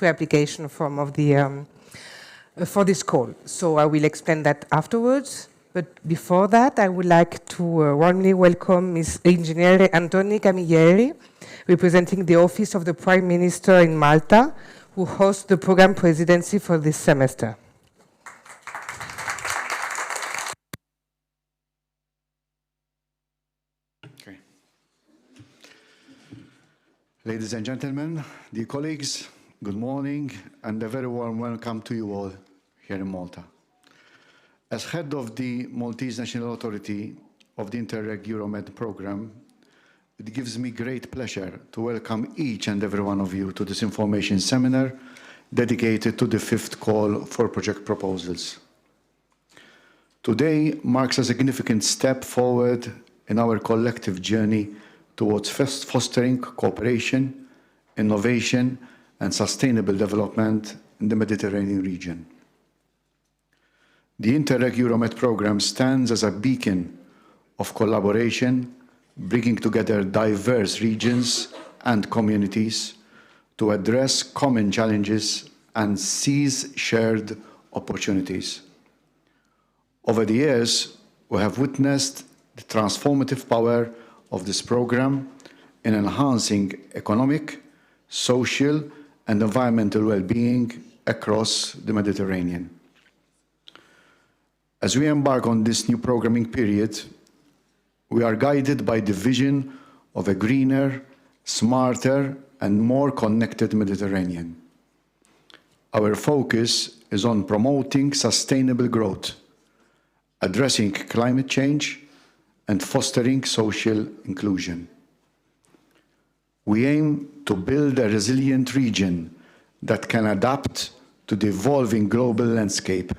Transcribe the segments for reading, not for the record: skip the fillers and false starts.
pre-application form of the for this call. So I will explain that afterwards. But before that, I would like to warmly welcome Ms. Engineer Antoni Camilleri, representing the Office of the Prime Minister in Malta, who hosts the program presidency for this semester. Okay. Ladies and gentlemen, dear colleagues, good morning and a very warm welcome to you all here in Malta. As head of the Maltese National Authority of the Interreg Euromed program, it gives me great pleasure to welcome each and every one of you to this information seminar dedicated to the 5th call for project proposals. Today marks a significant step forward in our collective journey towards fostering cooperation, innovation, and sustainable development in the Mediterranean region. The Interreg Euromed program stands as a beacon of collaboration, bringing together diverse regions and communities to address common challenges and seize shared opportunities. Over the years, we have witnessed the transformative power of this program in enhancing economic, social, and environmental well-being across the Mediterranean. As we embark on this new programming period, we are guided by the vision of a greener, smarter, and more connected Mediterranean. Our focus is on promoting sustainable growth, addressing climate change, and fostering social inclusion. We aim to build a resilient region that can adapt to the evolving global landscape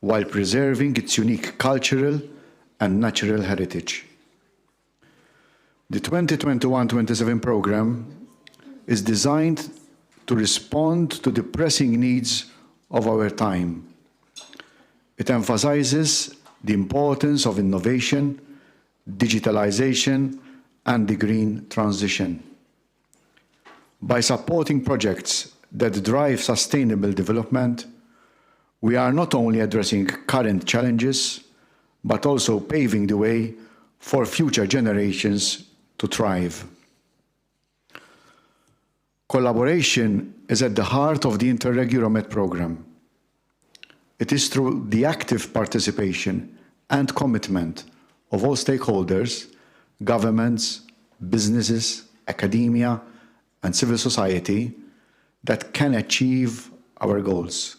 while preserving its unique cultural and natural heritage. The 2021-27 program is designed to respond to the pressing needs of our time. It emphasizes the importance of innovation, digitalization, and the green transition. By supporting projects that drive sustainable development, we are not only addressing current challenges, but also paving the way for future generations to thrive. Collaboration is at the heart of the Interreg Euromed program. It is through the active participation and commitment of all stakeholders, governments, businesses, academia, and civil society that can achieve our goals.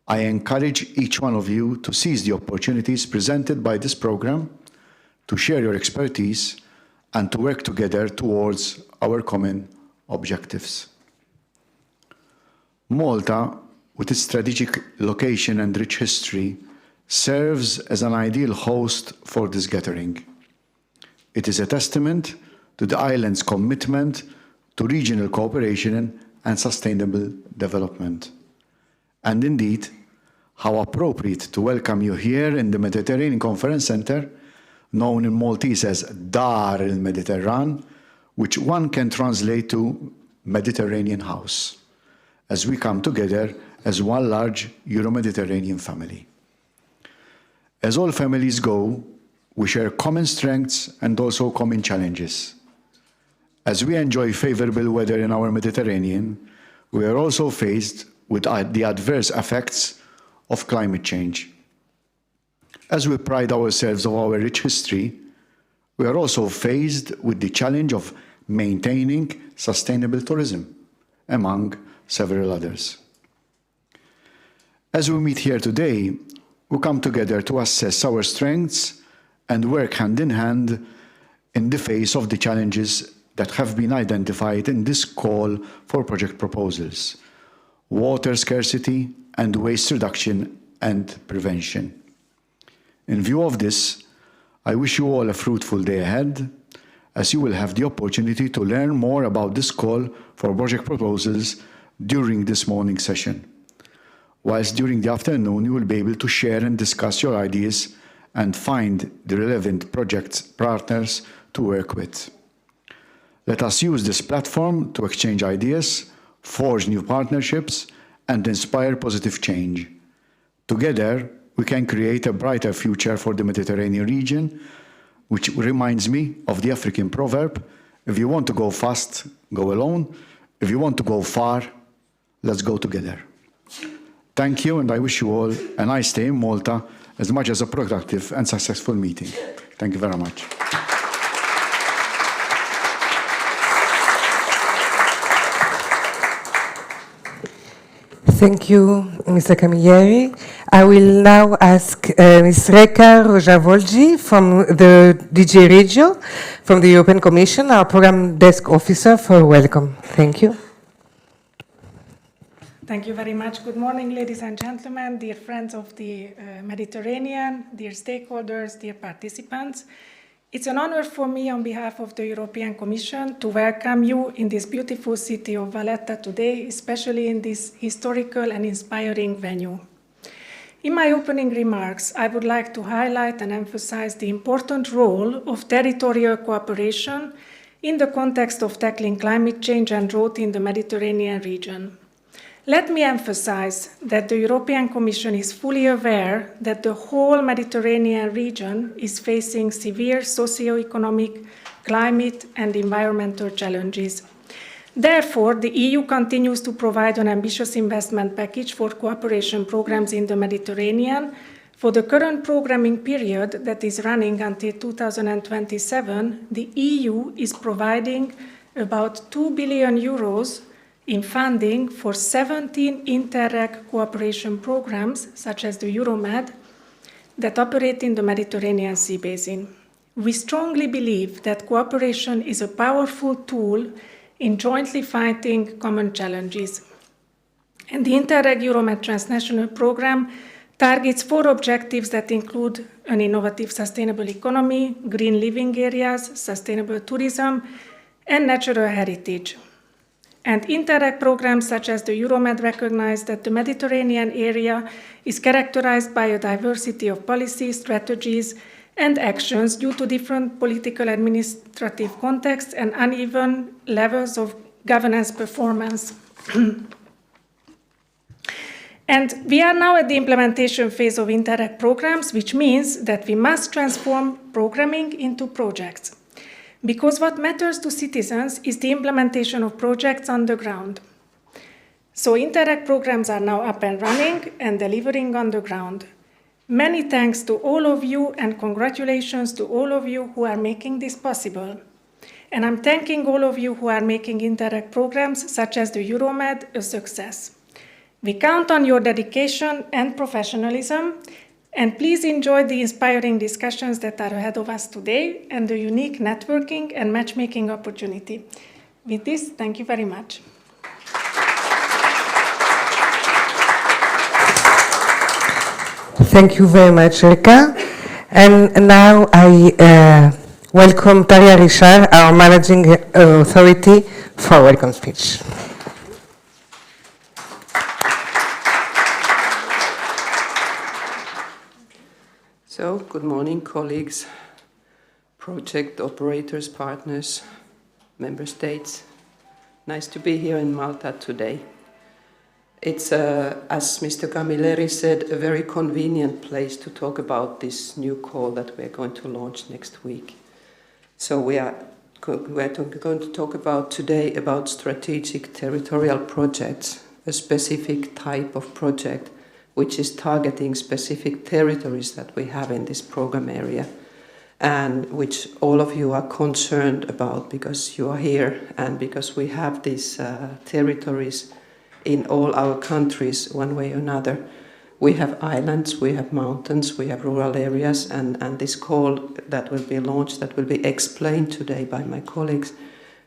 I encourage each one of you to seize the opportunities presented by this program, to share your expertise, and to work together towards our common objectives. Malta, with its strategic location and rich history, serves as an ideal host for this gathering. It is a testament to the island's commitment to regional cooperation and sustainable development. And indeed, how appropriate to welcome you here in the Mediterranean Conference Center, known in Maltese as Dar el-Mediterran, which one can translate to Mediterranean House, as we come together as one large Euro-Mediterranean family. As all families go, we share common strengths and also common challenges. As we enjoy favorable weather in our Mediterranean, we are also faced with the adverse effects of climate change. As we pride ourselves on our rich history, we are also faced with the challenge of maintaining sustainable tourism, among several others. As we meet here today, we come together to assess our strengths and work hand in hand in the face of the challenges that have been identified in this call for project proposals: water scarcity and waste reduction and prevention. In view of this, I wish you all a fruitful day ahead, as you will have the opportunity to learn more about this call for project proposals during this morning session, whilst during the afternoon you will be able to share and discuss your ideas and find the relevant project partners to work with. Let us use this platform to exchange ideas, forge new partnerships, and inspire positive change. Together, we can create a brighter future for the Mediterranean region, which reminds me of the African proverb, if you want to go fast, go alone. If you want to go far, let's go together. Thank you, and I wish you all a nice day in Malta, as much as a productive and successful meeting. Thank you very much. Thank you, Mr. Camilleri. I will now ask Ms. Reka Rojavolji from the DG Regio, from the European Commission, our Program Desk Officer, for a welcome. Thank you. Thank you very much. Good morning, ladies and gentlemen, dear friends of the Mediterranean, dear stakeholders, dear participants. It's an honor for me on behalf of the European Commission to welcome you in this beautiful city of Valletta today, especially in this historical and inspiring venue. In my opening remarks, I would like to highlight and emphasize the important role of territorial cooperation in the context of tackling climate change and drought in the Mediterranean region. Let me emphasize that the European Commission is fully aware that the whole Mediterranean region is facing severe socio-economic, climate, and environmental challenges. Therefore, the EU continues to provide an ambitious investment package for cooperation programs in the Mediterranean. For the current programming period that is running until 2027, the EU is providing about 2 billion euros in funding for 17 Interreg cooperation programs, such as the Euromed, that operate in the Mediterranean Sea Basin. We strongly believe that cooperation is a powerful tool in jointly fighting common challenges. And the Interreg Euromed transnational program targets 4 objectives that include an innovative sustainable economy, green living areas, sustainable tourism, and natural heritage. And Interreg programs such as the Euromed recognize that the Mediterranean area is characterized by a diversity of policies, strategies, and actions due to different political administrative contexts and uneven levels of governance performance. And we are now at the implementation phase of Interreg programs, which means that we must transform programming into projects. Because what matters to citizens is the implementation of projects on the ground. So Interreg programs are now up and running and delivering on the ground. Many thanks to all of you and congratulations to all of you who are making this possible. And I'm thanking all of you who are making Interreg programs such as the Euromed a success. We count on your dedication and professionalism. And please enjoy the inspiring discussions that are ahead of us today and the unique networking and matchmaking opportunity. With this, thank you very much. Thank you very much, Reka. And now I welcome Taria Richard, our Managing Authority, for a welcome speech. So, good morning, colleagues, project operators, partners, member states. Nice to be here in Malta today. It's, as Mr. Camilleri said, a very convenient place to talk about this new call that we're going to launch next week. So we're going to talk about today about strategic territorial projects, a specific type of project which is targeting specific territories that we have in this program area, and which all of you are concerned about because you are here and because we have these territories in all our countries one way or another. We have islands, we have mountains, we have rural areas, and this call that will be launched, that will be explained today by my colleagues,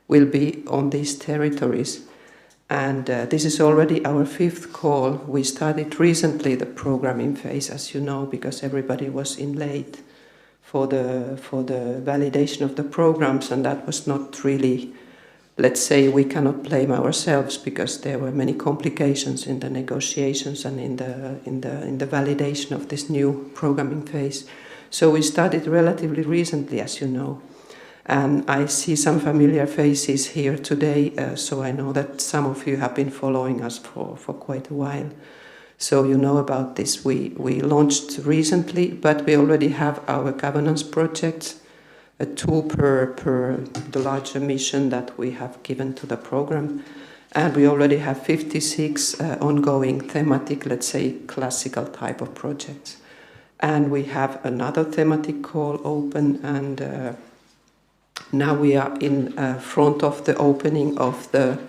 will be on these territories. And this is already our 5th call. We started recently the programming phase, as you know, because everybody was in late for the validation of the programs, and that was not really, let's say, we cannot blame ourselves because there were many complications in the negotiations and in the validation of this new programming phase. So we started relatively recently, as you know. And I see some familiar faces here today, so I know that some of you have been following us for quite a while. So you know about this. We launched recently, but we already have our governance projects, 2 per the larger mission that we have given to the program. And we already have 56 ongoing thematic, let's say, classical type of projects. And we have another thematic call open, and now we are in front of the opening of the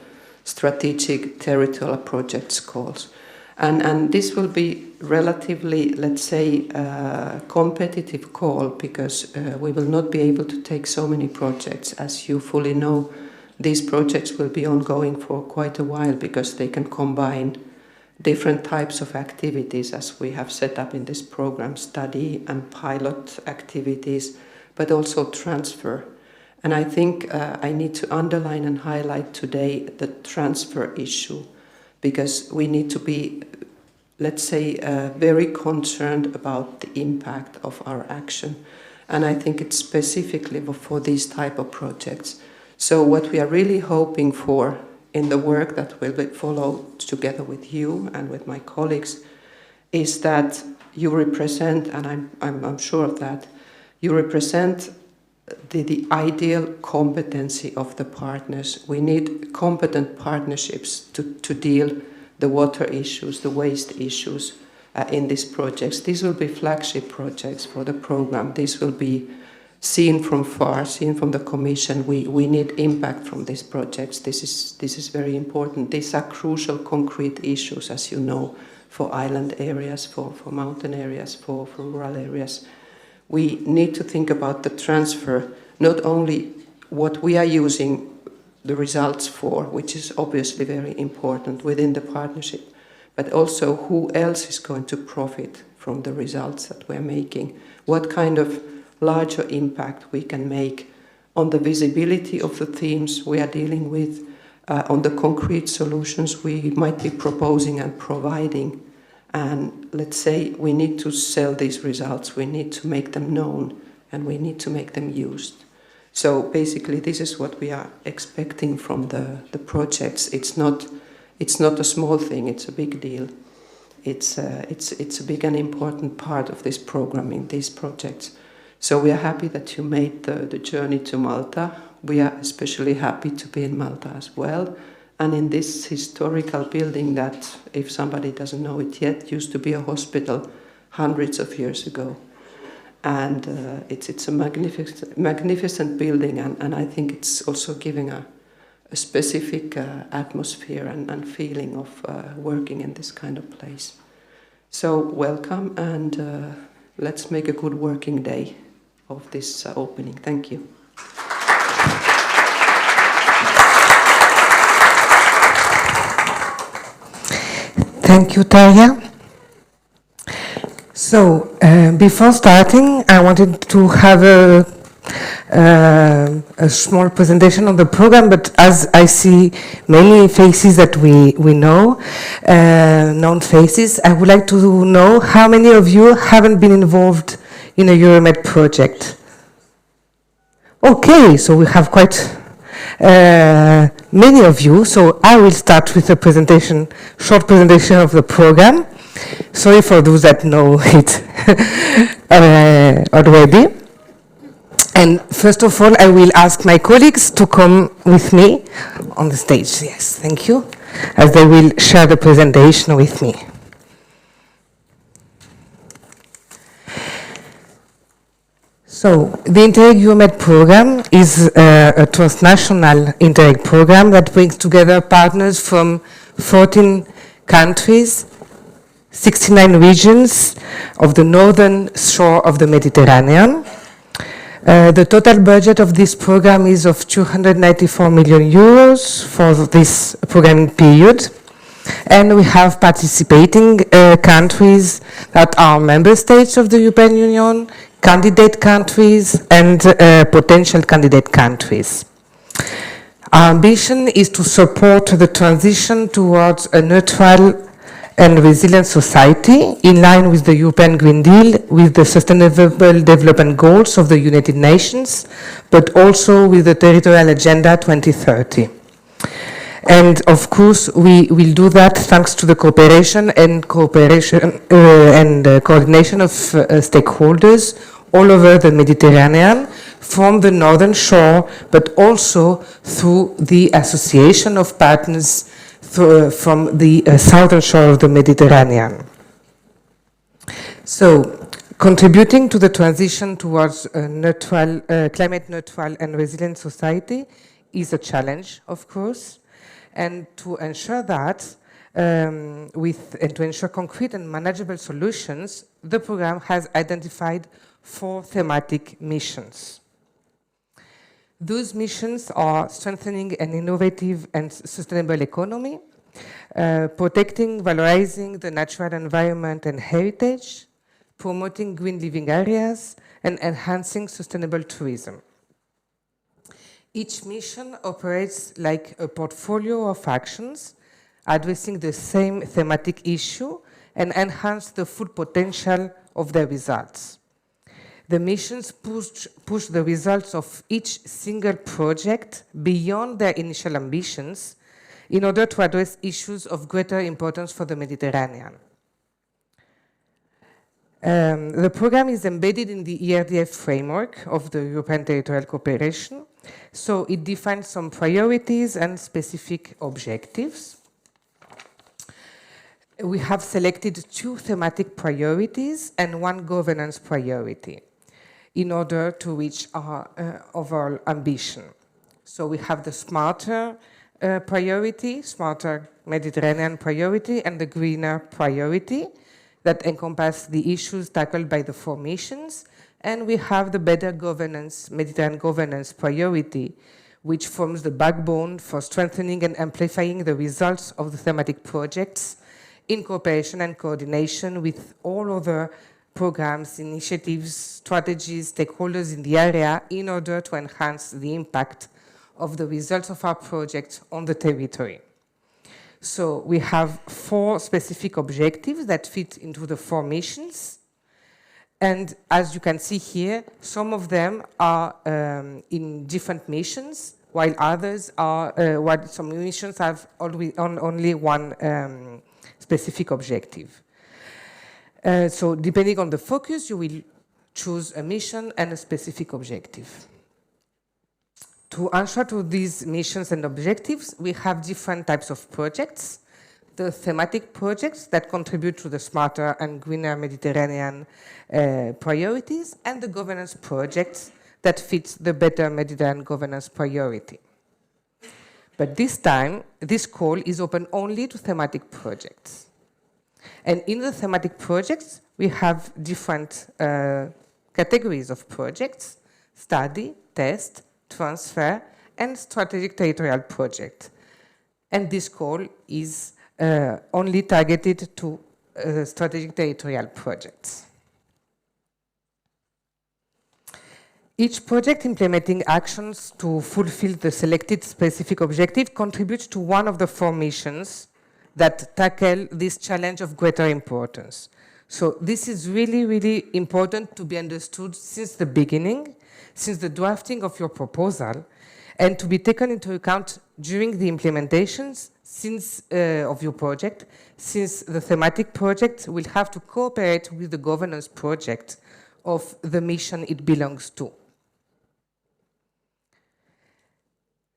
strategic territorial projects calls. And this will be relatively, let's say, competitive call, because we will not be able to take so many projects. As you fully know, these projects will be ongoing for quite a while, because they can combine different types of activities as we have set up in this program, study and pilot activities, but also transfer. And I think I need to underline and highlight today the transfer issue, because we need to be, let's say, very concerned about the impact of our action. And I think it's specifically for these type of projects. So what we are really hoping for in the work that will follow together with you and with my colleagues is that you represent, and I'm sure of that, you represent the ideal competency of the partners. We need competent partnerships to deal the water issues, the waste issues in these projects. These will be flagship projects for the program. These will be seen from far, seen from the Commission. We need impact from these projects. This is very important. These are crucial, concrete issues, as you know, for island areas, for mountain areas, for rural areas. We need to think about the transfer, not only what we are using the results for, which is obviously very important within the partnership, but also who else is going to profit from the results that we're making, what kind of larger impact we can make on the visibility of the themes we are dealing with, on the concrete solutions we might be proposing and providing. And let's say we need to sell these results, we need to make them known, and we need to make them used. So basically this is what we are expecting from the projects. It's not a small thing, it's a big deal. It's a big and important part of this programming, these projects. So we are happy that you made the journey to Malta. We are especially happy to be in Malta as well. And in this historical building that, if somebody doesn't know it yet, used to be a hospital hundreds of years ago. And it's a magnificent building, and I think it's also giving a specific atmosphere and feeling of working in this kind of place. So welcome, and let's make a good working day of this opening. Thank you. Thank you, Tarja. So, before starting, I wanted to have a small presentation on the program, but as I see many faces that we know, known faces, I would like to know how many of you haven't been involved in a Euromed project. Okay, so we have quite many of you, so I will start with a presentation, short presentation of the program. Sorry for those that know it already. And first of all, I will ask my colleagues to come with me on the stage. Yes, thank you, as they will share the presentation with me. So, the Interreg Euromed program is a transnational Interreg program that brings together partners from 14 countries, 69 regions of the northern shore of the Mediterranean. The total budget of this program is of 294 million euros for this programming period. And we have participating countries that are member states of the European Union, candidate countries, and potential candidate countries. Our ambition is to support the transition towards a neutral and Resilient Society, in line with the European Green Deal, with the Sustainable Development Goals of the United Nations, but also with the Territorial Agenda 2030. And of course, we will do that thanks to the cooperation and coordination of stakeholders all over the Mediterranean, from the northern shore, but also through the association of partners from the southern shore of the Mediterranean. So, contributing to the transition towards a neutral, climate neutral and resilient society is a challenge, of course. And to ensure that, and to ensure concrete and manageable solutions, the program has identified 4 thematic missions. Those missions are strengthening an innovative and sustainable economy, protecting, valorizing the natural environment and heritage, promoting green living areas, and enhancing sustainable tourism. Each mission operates like a portfolio of actions addressing the same thematic issue and enhance the full potential of their results. The missions push the results of each single project beyond their initial ambitions in order to address issues of greater importance for the Mediterranean. The program is embedded in the ERDF framework of the European Territorial Cooperation, so it defines some priorities and specific objectives. We have selected 2 thematic priorities and 1 governance priority in order to reach our overall ambition. So we have the smarter priority, smarter Mediterranean priority, and the greener priority that encompass the issues tackled by the 4 missions. And we have the better governance, Mediterranean governance priority, which forms the backbone for strengthening and amplifying the results of the thematic projects in cooperation and coordination with all other programs, initiatives, strategies, stakeholders in the area in order to enhance the impact of the results of our project on the territory. So we have 4 specific objectives that fit into the 4 missions. And as you can see here, some of them are in different missions, while others are, while some missions have only one specific objective. So depending on the focus, you will choose a mission and a specific objective. To answer to these missions and objectives, we have different types of projects. The thematic projects that contribute to the smarter and greener Mediterranean priorities, and the governance projects that fit the better Mediterranean governance priority. But this time, this call is open only to thematic projects. And in the thematic projects, we have different categories of projects: study, test, transfer, and strategic territorial project. And this call is only targeted to strategic territorial projects. Each project implementing actions to fulfill the selected specific objective contributes to one of the 4 missions that tackle this challenge of greater importance. So this is really, really important to be understood since the beginning, since the drafting of your proposal, and to be taken into account during the implementations of your project, since the thematic project will have to cooperate with the governance project of the mission it belongs to.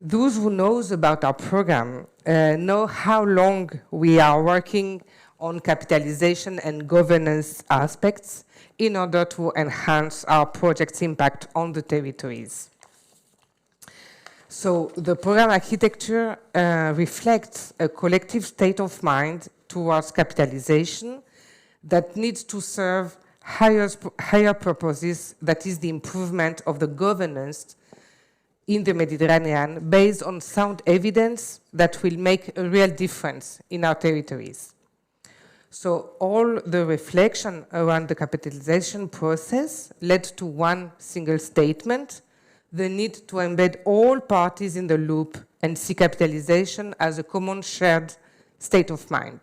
Those who knows about our program know how long we are working on capitalization and governance aspects in order to enhance our project's impact on the territories. So the program architecture reflects a collective state of mind towards capitalization that needs to serve higher purposes, that is the improvement of the governance in the Mediterranean based on sound evidence that will make a real difference in our territories. So all the reflection around the capitalization process led to one single statement: the need to embed all parties in the loop and see capitalization as a common shared state of mind.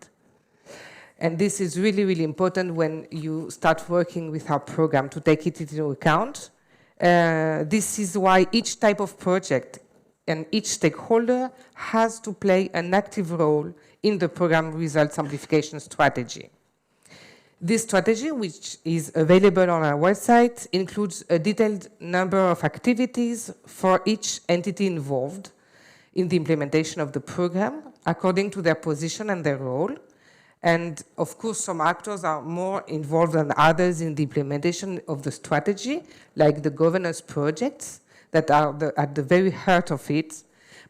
And this is really, really important when you start working with our program to take it into account. This is why each type of project and each stakeholder has to play an active role in the program results amplification strategy. This strategy, which is available on our website, includes a detailed number of activities for each entity involved in the implementation of the program, according to their position and their role. And of course, some actors are more involved than others in the implementation of the strategy, like the governance projects that are at the very heart of it.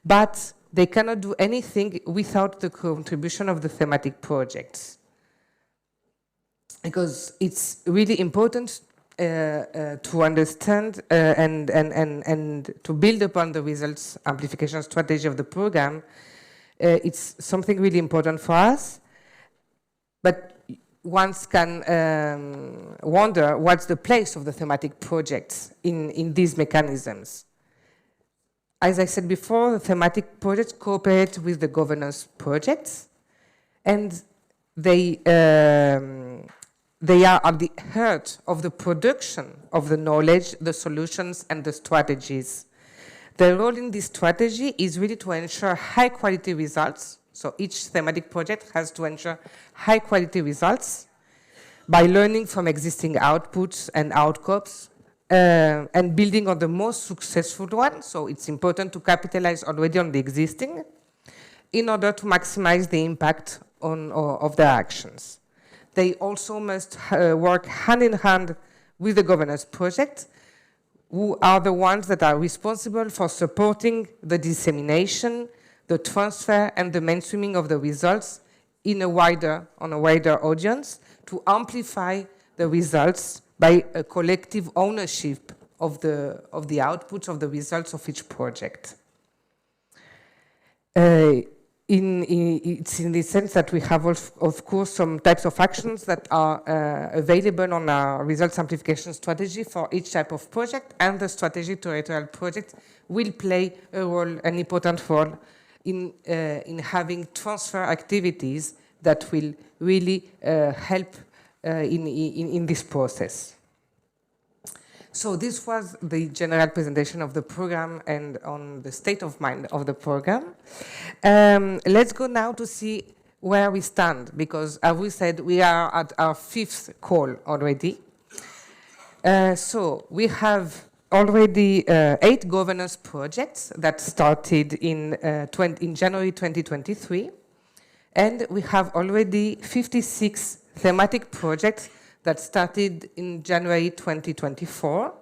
But they cannot do anything without the contribution of the thematic projects. Because it's really important to understand and to build upon the results amplification strategy of the program. It's something really important for us. But one can wonder what's the place of the thematic projects in these mechanisms. As I said before, the thematic projects cooperate with the governance projects, and they are at the heart of the production of the knowledge, the solutions, and the strategies. Their role in this strategy is really to ensure high-quality results. So each thematic project has to ensure high-quality results by learning from existing outputs and outcomes and building on the most successful one. So it's important to capitalize already on the existing in order to maximize the impact of their actions. They also must work hand in hand with the governance project, who are the ones that are responsible for supporting the dissemination, the transfer, and the mainstreaming of the results on a wider audience to amplify the results by a collective ownership of the outputs of the results of each project. It's in the sense that we have, of course, some types of actions that are available on our results amplification strategy for each type of project, and the strategic territorial project will play a role, an important role, in having transfer activities that will really help in this process. So this was the general presentation of the program and on the state of mind of the program. Let's go now to see where we stand, because as we said, we are at our 5th call already. So we have already 8 governance projects that started in January 2023, and we have already 56 thematic projects that started in January 2024.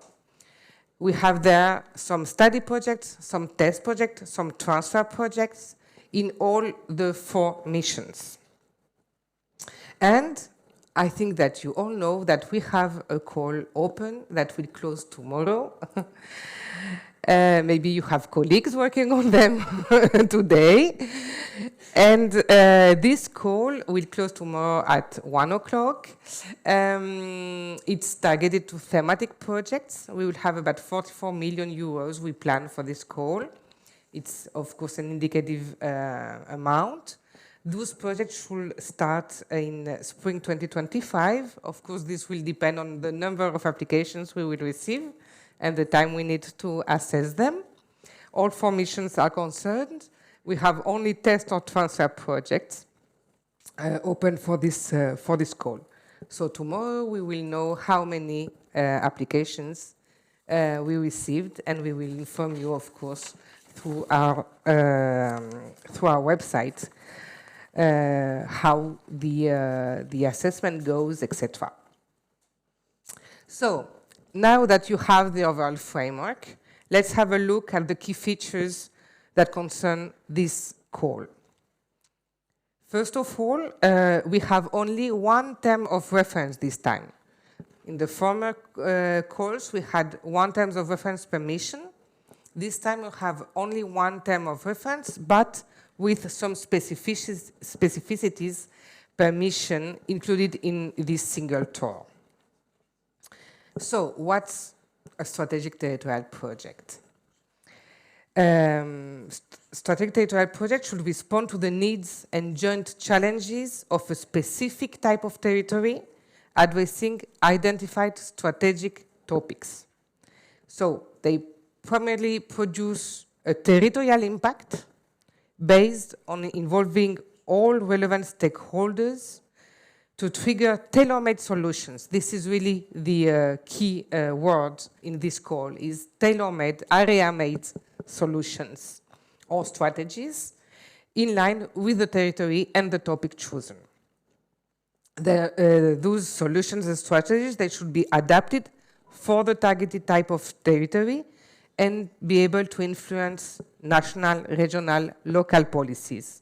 We have there some study projects, some test projects, some transfer projects in all the 4 missions. And I think that you all know that we have a call open that will close tomorrow. Maybe you have colleagues working on them today. And this call will close tomorrow at 1 o'clock. It's targeted to thematic projects. We will have about 44 million euros we plan for this call. It's, of course, an indicative amount. Those projects should start in spring 2025. Of course, this will depend on the number of applications we will receive and the time we need to assess them. All 4 missions are concerned. We have only test or transfer projects open for this call. So tomorrow we will know how many applications we received, and we will inform you, of course, through our website how the assessment goes, etc. So now that you have the overall framework, let's have a look at the key features that concern this call. First of all, we have only 1 term of reference this time. In the former calls, we had 1 term of reference per mission. This time we have only 1 term of reference, but with some specificities per mission included in this single tour. So what's a strategic territorial project? Strategic territorial project should respond to the needs and joint challenges of a specific type of territory, addressing identified strategic topics. So they primarily produce a territorial impact based on involving all relevant stakeholders to trigger tailor-made solutions. This is really the key word in this call, is tailor-made, area-made solutions or strategies in line with the territory and the topic chosen. Those solutions and strategies, they should be adapted for the targeted type of territory and be able to influence national, regional, local policies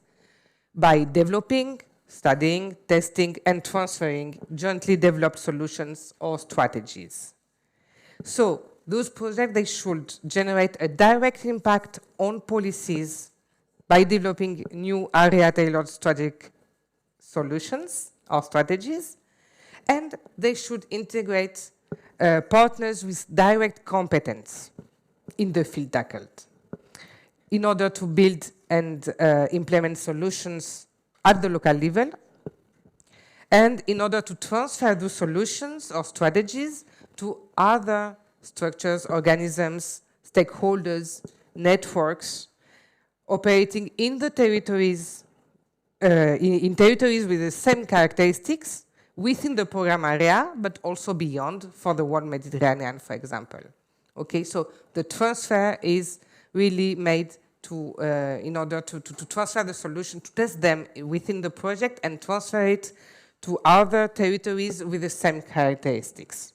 by developing, studying, testing, and transferring jointly developed solutions or strategies. So those projects, they should generate a direct impact on policies by developing new area-tailored strategic solutions or strategies, and they should integrate partners with direct competence in the field tackled in order to build and implement solutions at the local level, and in order to transfer those solutions or strategies to other structures, organisms, stakeholders, networks operating in the territories, in territories with the same characteristics within the program area, but also beyond, for the whole Mediterranean, for example. Okay, so the transfer is really made to, in order to transfer the solution, to test them within the project and transfer it to other territories with the same characteristics.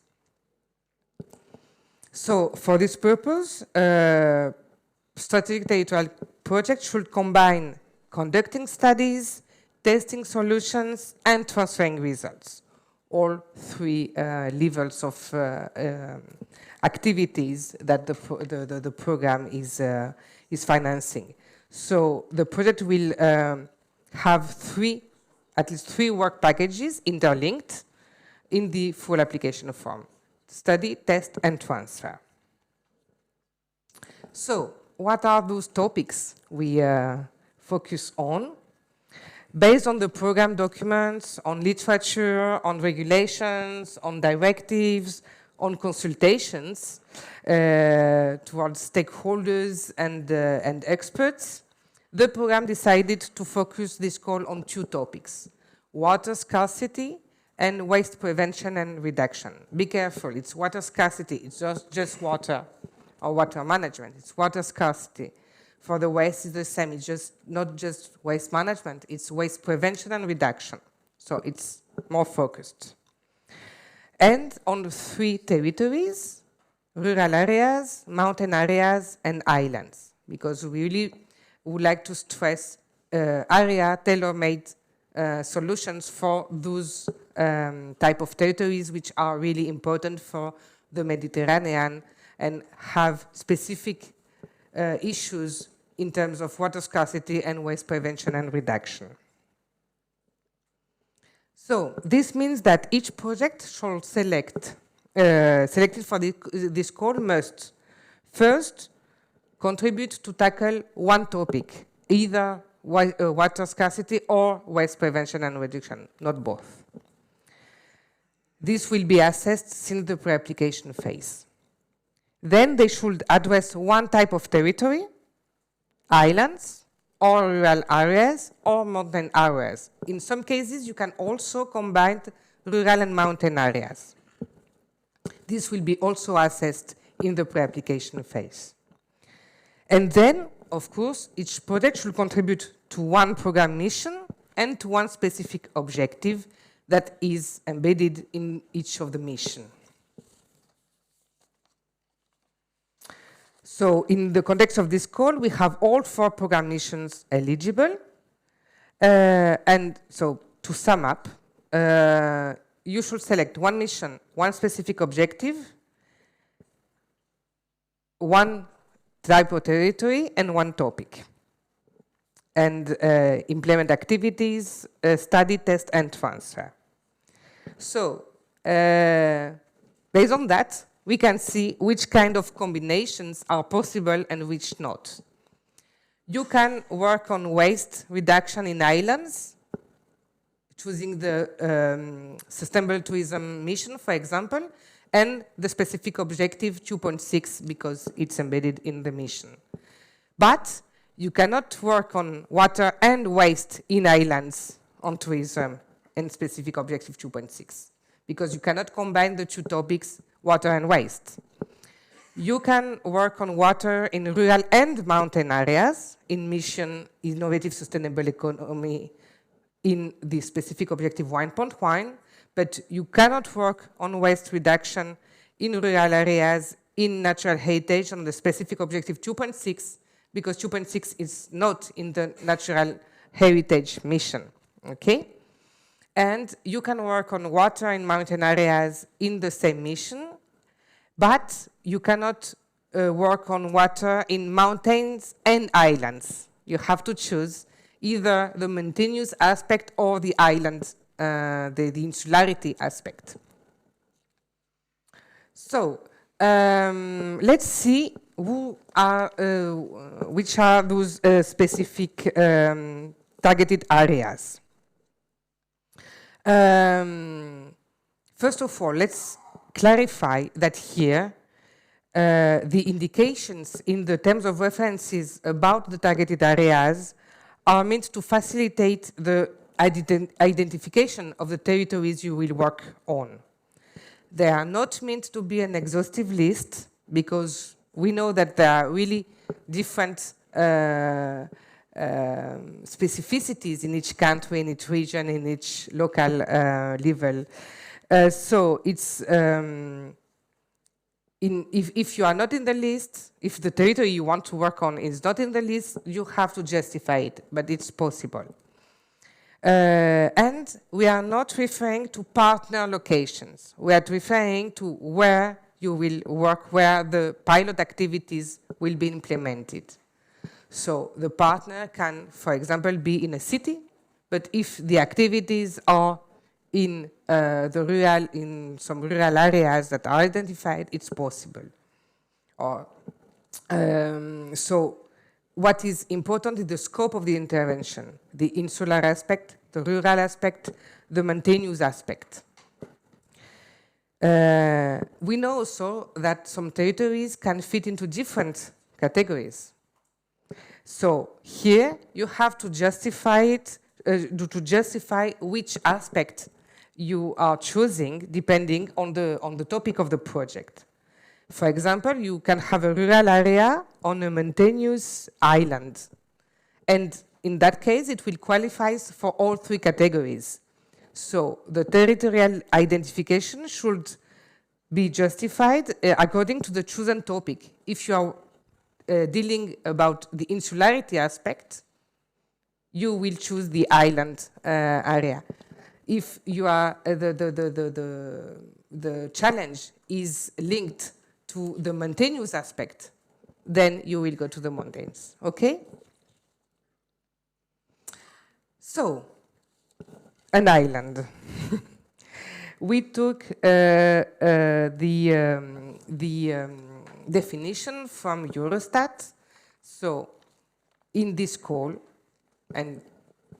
So for this purpose, strategic territorial project should combine conducting studies, testing solutions, and transferring results. All three levels of activities that the program is financing. So the project will have at least three work packages interlinked in the full application form: study, test, and transfer. So what are those topics we focus on? Based on the program documents, on literature, on regulations, on directives, on consultations towards stakeholders and experts, the program decided to focus this call on two topics: water scarcity and waste prevention and reduction. Be careful, it's water scarcity, it's just water or water management, it's water scarcity. For the waste, it's the same, it's just not just waste management, it's waste prevention and reduction. So it's more focused. And on the three territories: rural areas, mountain areas, and islands, because we really would like to stress area tailor-made solutions for those type of territories which are really important for the Mediterranean and have specific issues in terms of water scarcity and waste prevention and reduction. So this means that each project shall selected for this call must first contribute to tackle one topic, either water scarcity or waste prevention and reduction, not both. This will be assessed since the pre-application phase. Then they should address one type of territory, islands, or rural areas, or mountain areas. In some cases, you can also combine rural and mountain areas. This will be also assessed in the pre-application phase. And then, of course, each project should contribute to one program mission and to one specific objective that is embedded in each of the mission. So in the context of this call, we have all four program missions eligible. And so to sum up, you should select one mission, one specific objective, one type of territory, and one topic. And implement activities, study, test, and transfer. So based on that, we can see which kind of combinations are possible and which not. You can work on waste reduction in islands, choosing the Sustainable Tourism Mission, for example, and the specific objective 2.6 because it's embedded in the mission. But you cannot work on water and waste in islands on tourism and specific objective 2.6 because you cannot combine the two topics, water and waste. You can work on water in rural and mountain areas in mission innovative sustainable economy in the specific objective 1.1, but you cannot work on waste reduction in rural areas in natural heritage on the specific objective 2.6 because 2.6 is not in the natural heritage mission, okay? And you can work on water in mountain areas in the same mission, but you cannot work on water in mountains and islands. You have to choose either the mountainous aspect or the island, the insularity aspect. So let's see which are those specific targeted areas. First of all, let's clarify that here the indications in the terms of references about the targeted areas are meant to facilitate the identification of the territories you will work on. They are not meant to be an exhaustive list because we know that there are really different specificities in each country, in each region, in each local level. So it's if you are not in the list, if the territory you want to work on is not in the list, you have to justify it, but it's possible. And we are not referring to partner locations. We are referring to where you will work, where the pilot activities will be implemented. So the partner can, for example, be in a city, but if the activities are in in some rural areas that are identified, it's possible. Or so what is important is the scope of the intervention, the insular aspect, the rural aspect, the mountainous aspect. We know also that some territories can fit into different categories. So here you have to justify it, to justify which aspect you are choosing depending on the topic of the project. For example, you can have a rural area on a mountainous island. And in that case, it will qualify for all three categories. So the territorial identification should be justified according to the chosen topic. If you are dealing about the insularity aspect, you will choose the island area. If you are the challenge is linked to the mountainous aspect, then you will go to the mountains. Okay? So, an island. We took the definition from Eurostat. So, in this call, and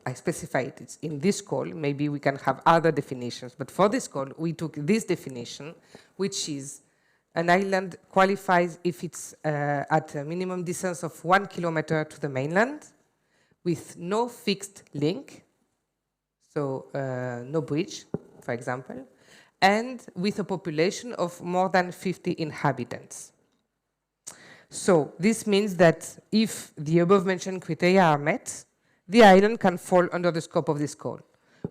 I specified it's in this call, maybe we can have other definitions, but for this call, we took this definition, which is an island qualifies if it's at a minimum distance of 1 kilometer to the mainland, with no fixed link, so no bridge, for example, and with a population of more than 50 inhabitants. So this means that if the above-mentioned criteria are met, the island can fall under the scope of this call.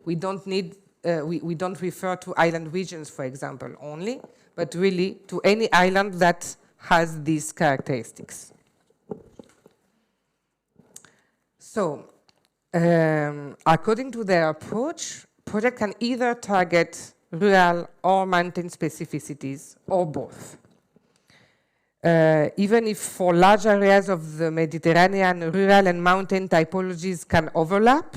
We don't need, we don't refer to island regions, for example, only, but really to any island that has these characteristics. So, according to their approach, project can either target rural or mountain specificities, or both. Even if for large areas of the Mediterranean, rural and mountain typologies can overlap,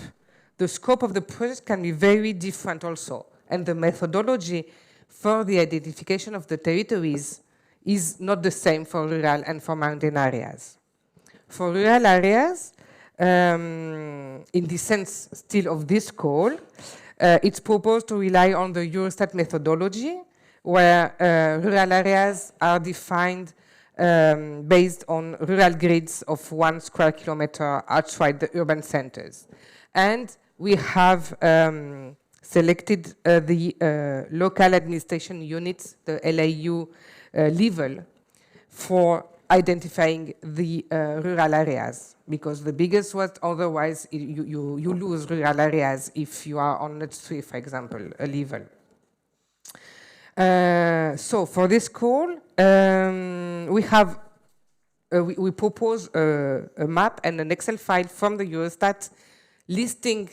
the scope of the project can be very different also. And the methodology for the identification of the territories is not the same for rural and for mountain areas. For rural areas, in the sense still of this call, it's proposed to rely on the Eurostat methodology, where rural areas are defined based on rural grids of 1 square kilometer outside the urban centers. And we have selected the local administration units, the LAU level, for identifying the rural areas, because the biggest was otherwise you lose rural areas if you are on NUTS 3, for example, a level. So for this call, we propose a map and an Excel file from the Eurostat listing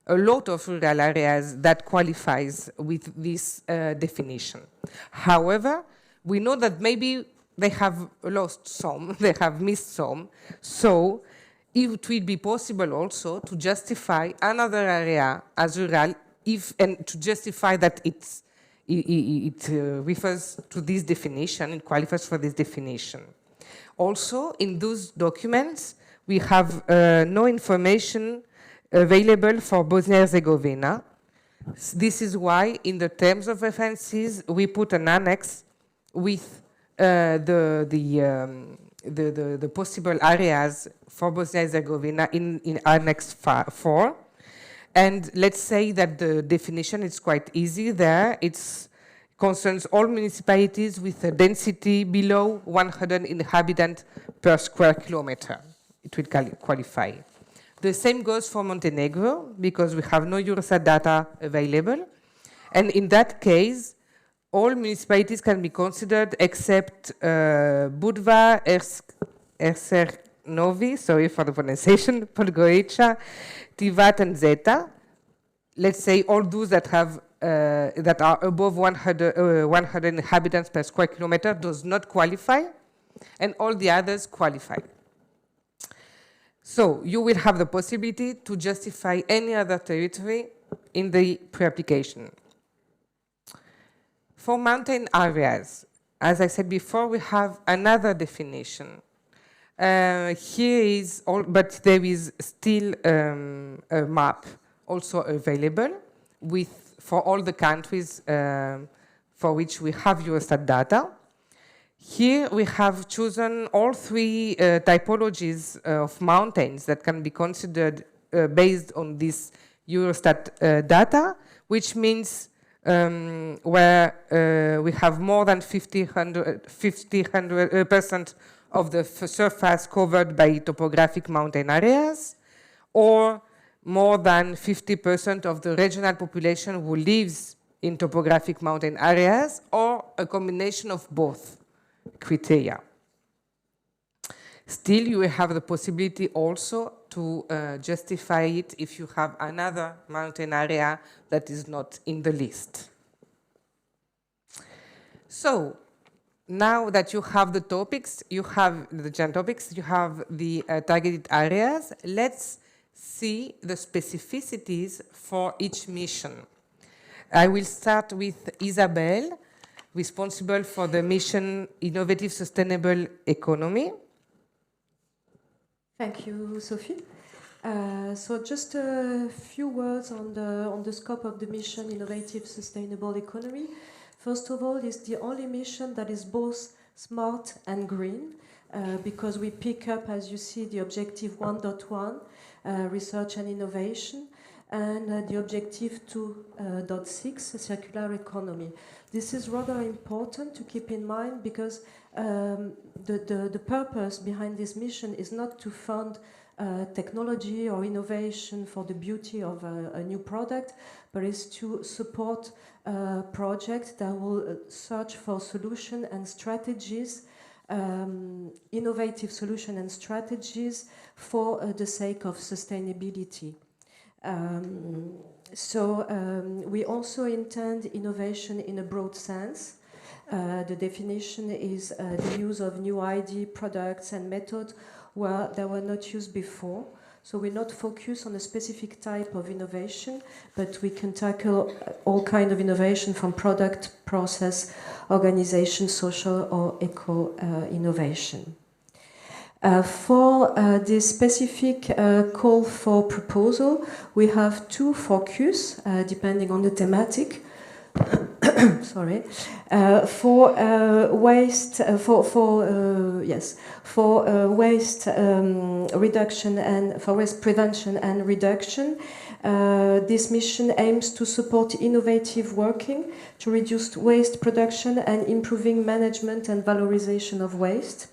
a lot of rural areas that qualifies with this definition. However, we know that maybe they have lost some, they have missed some, so it will be possible also to justify another area as rural and to justify that it refers to this definition, it qualifies for this definition. Also, in those documents, we have no information available for Bosnia-Herzegovina. This is why, in the terms of references, we put an annex with the possible areas for Bosnia-Herzegovina in Annex 4. And let's say that the definition is quite easy there. It concerns all municipalities with a density below 100 inhabitants per square kilometer. It will qualify. The same goes for Montenegro, because we have no Eurostat data available. And in that case, all municipalities can be considered except Budva, Ercernovi, sorry for the pronunciation, Podgorica, Tivat, and Zeta. Let's say all those that have that are above 100 inhabitants per square kilometer does not qualify, and all the others qualify. So you will have the possibility to justify any other territory in the pre-application. For mountain areas, as I said before, we have another definition. Here is all, but there is still a map also available for all the countries for which we have Eurostat data. Here we have chosen all 3 typologies of mountains that can be considered based on this Eurostat data, which means where we have more than 50% of the surface covered by topographic mountain areas, or more than 50% of the regional population who lives in topographic mountain areas, or a combination of both criteria. Still, you will have the possibility also to justify it if you have another mountain area that is not in the list. So, now that you have the topics, you have the general topics, you have the targeted areas, let's see the specificities for each mission. I will start with Isabel, responsible for the mission Innovative Sustainable Economy. Thank you, Sophie. So just a few words on the scope of the mission Innovative Sustainable Economy. First of all, it's the only mission that is both smart and green, because we pick up, as you see, the objective 1.1, research and innovation, and the objective 2.6, circular economy. This is rather important to keep in mind, because the purpose behind this mission is not to fund technology or innovation for the beauty of a new product, but is to support projects that will search for solutions and strategies, innovative solutions and strategies for the sake of sustainability. We also intend innovation in a broad sense. The definition is the use of new ID, products and methods that were not used before. So we're not focused on a specific type of innovation, but we can tackle all kinds of innovation, from product, process, organization, social or eco innovation. For this specific call for proposal, we have two focus, depending on the thematic. Sorry, for waste waste reduction and for waste prevention and reduction. This mission aims to support innovative working to reduce waste production and improving management and valorization of waste.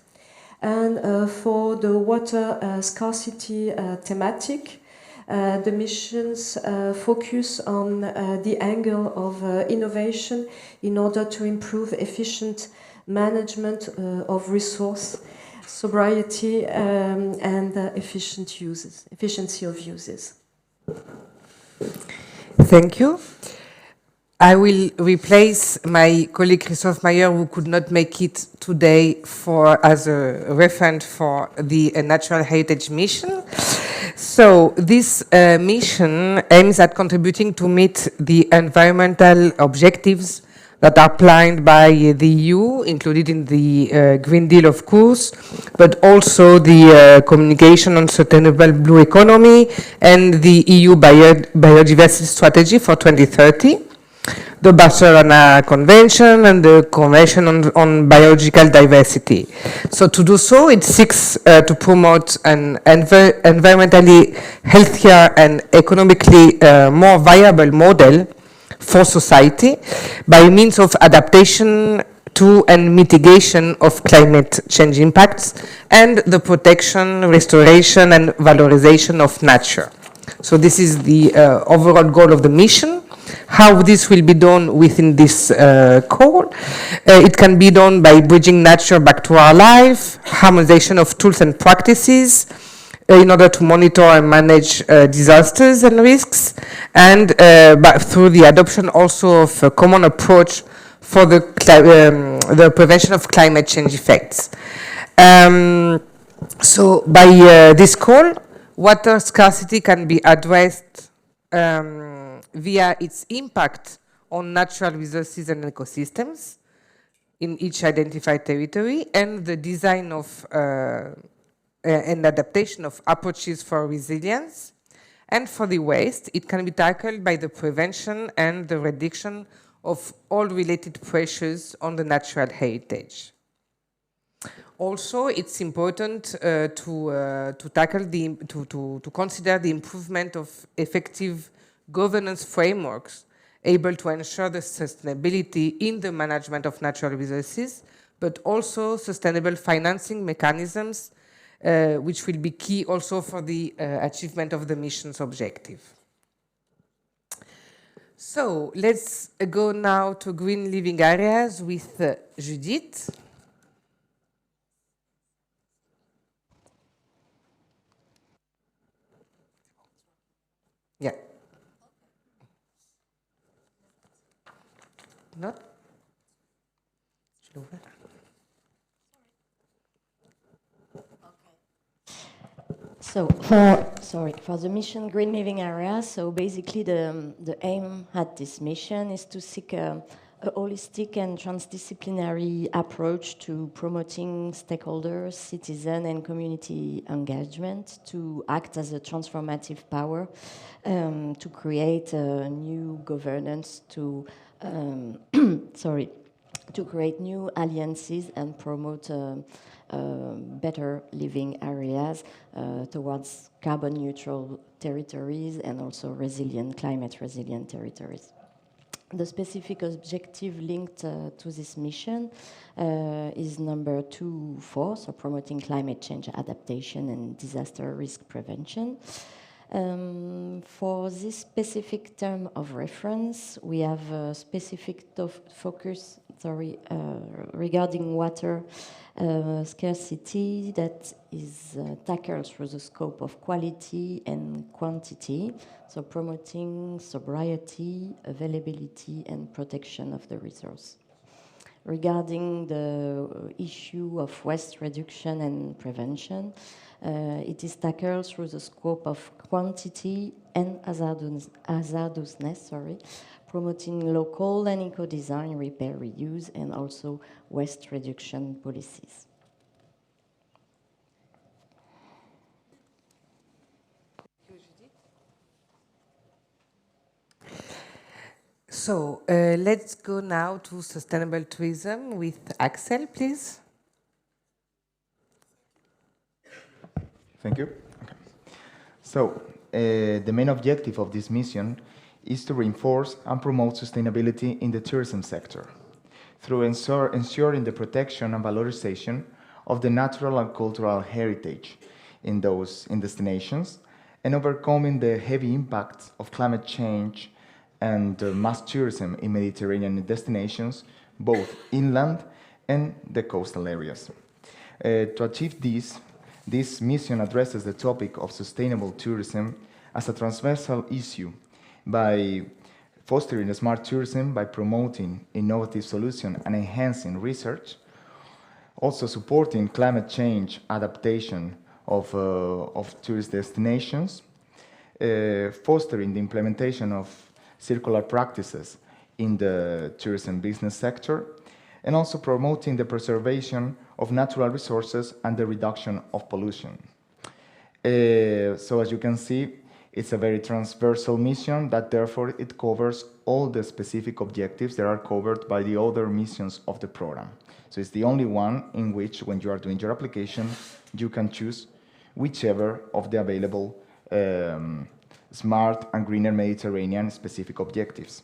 And for the water scarcity thematic, the missions focus on the angle of innovation in order to improve efficient management of resource, sobriety, and efficiency of uses. Thank you. I will replace my colleague Christophe Meyer, who could not make it today as a referent for the Natural Heritage Mission. So this mission aims at contributing to meet the environmental objectives that are planned by the EU, included in the Green Deal, of course, but also the Communication on Sustainable Blue Economy and the EU Biodiversity Strategy for 2030. The Barcelona Convention and the Convention on Biological Diversity. So to do so, it seeks to promote an environmentally healthier and economically more viable model for society by means of adaptation to and mitigation of climate change impacts and the protection, restoration and valorization of nature. So this is the overall goal of the mission. How this will be done within this call. It can be done by bridging nature back to our life, harmonization of tools and practices in order to monitor and manage disasters and risks, and through the adoption also of a common approach for the prevention of climate change effects. So by this call, water scarcity can be addressed via its impact on natural resources and ecosystems in each identified territory, and the design of and adaptation of approaches for resilience. And for the waste, it can be tackled by the prevention and the reduction of all related pressures on the natural heritage. Also, it's important to consider the improvement of effective governance frameworks able to ensure the sustainability in the management of natural resources, but also sustainable financing mechanisms, which will be key also for the achievement of the mission's objective. So let's go now to green living areas with Judith. Yeah. Not? So for the mission Green Living Area, so basically the aim at this mission is to seek a holistic and transdisciplinary approach to promoting stakeholders, citizen and community engagement to act as a transformative power, to create a new governance, to to create new alliances and promote better living areas towards carbon neutral territories and also climate resilient territories. The specific objective linked to this mission is number 2.4, so promoting climate change adaptation and disaster risk prevention. For this specific term of reference, we have a specific focus regarding water scarcity that is tackled through the scope of quality and quantity, so promoting sobriety, availability, and protection of the resource. Regarding the issue of waste reduction and prevention, it is tackled through the scope of quantity and hazardousness, promoting local and eco-design, repair, reuse, and also waste reduction policies. So let's go now to sustainable tourism with Axel, please. Thank you. Okay. So the main objective of this mission is to reinforce and promote sustainability in the tourism sector through ensuring the protection and valorization of the natural and cultural heritage in destinations, and overcoming the heavy impacts of climate change and mass tourism in Mediterranean destinations, both inland and the coastal areas. To achieve this mission addresses the topic of sustainable tourism as a transversal issue by fostering smart tourism, by promoting innovative solutions and enhancing research, also supporting climate change adaptation of tourist destinations, fostering the implementation of circular practices in the tourism business sector, and also promoting the preservation of natural resources and the reduction of pollution. So as you can see, it's a very transversal mission that therefore it covers all the specific objectives that are covered by the other missions of the program. So it's the only one in which, when you are doing your application, you can choose whichever of the available smart and greener Mediterranean specific objectives.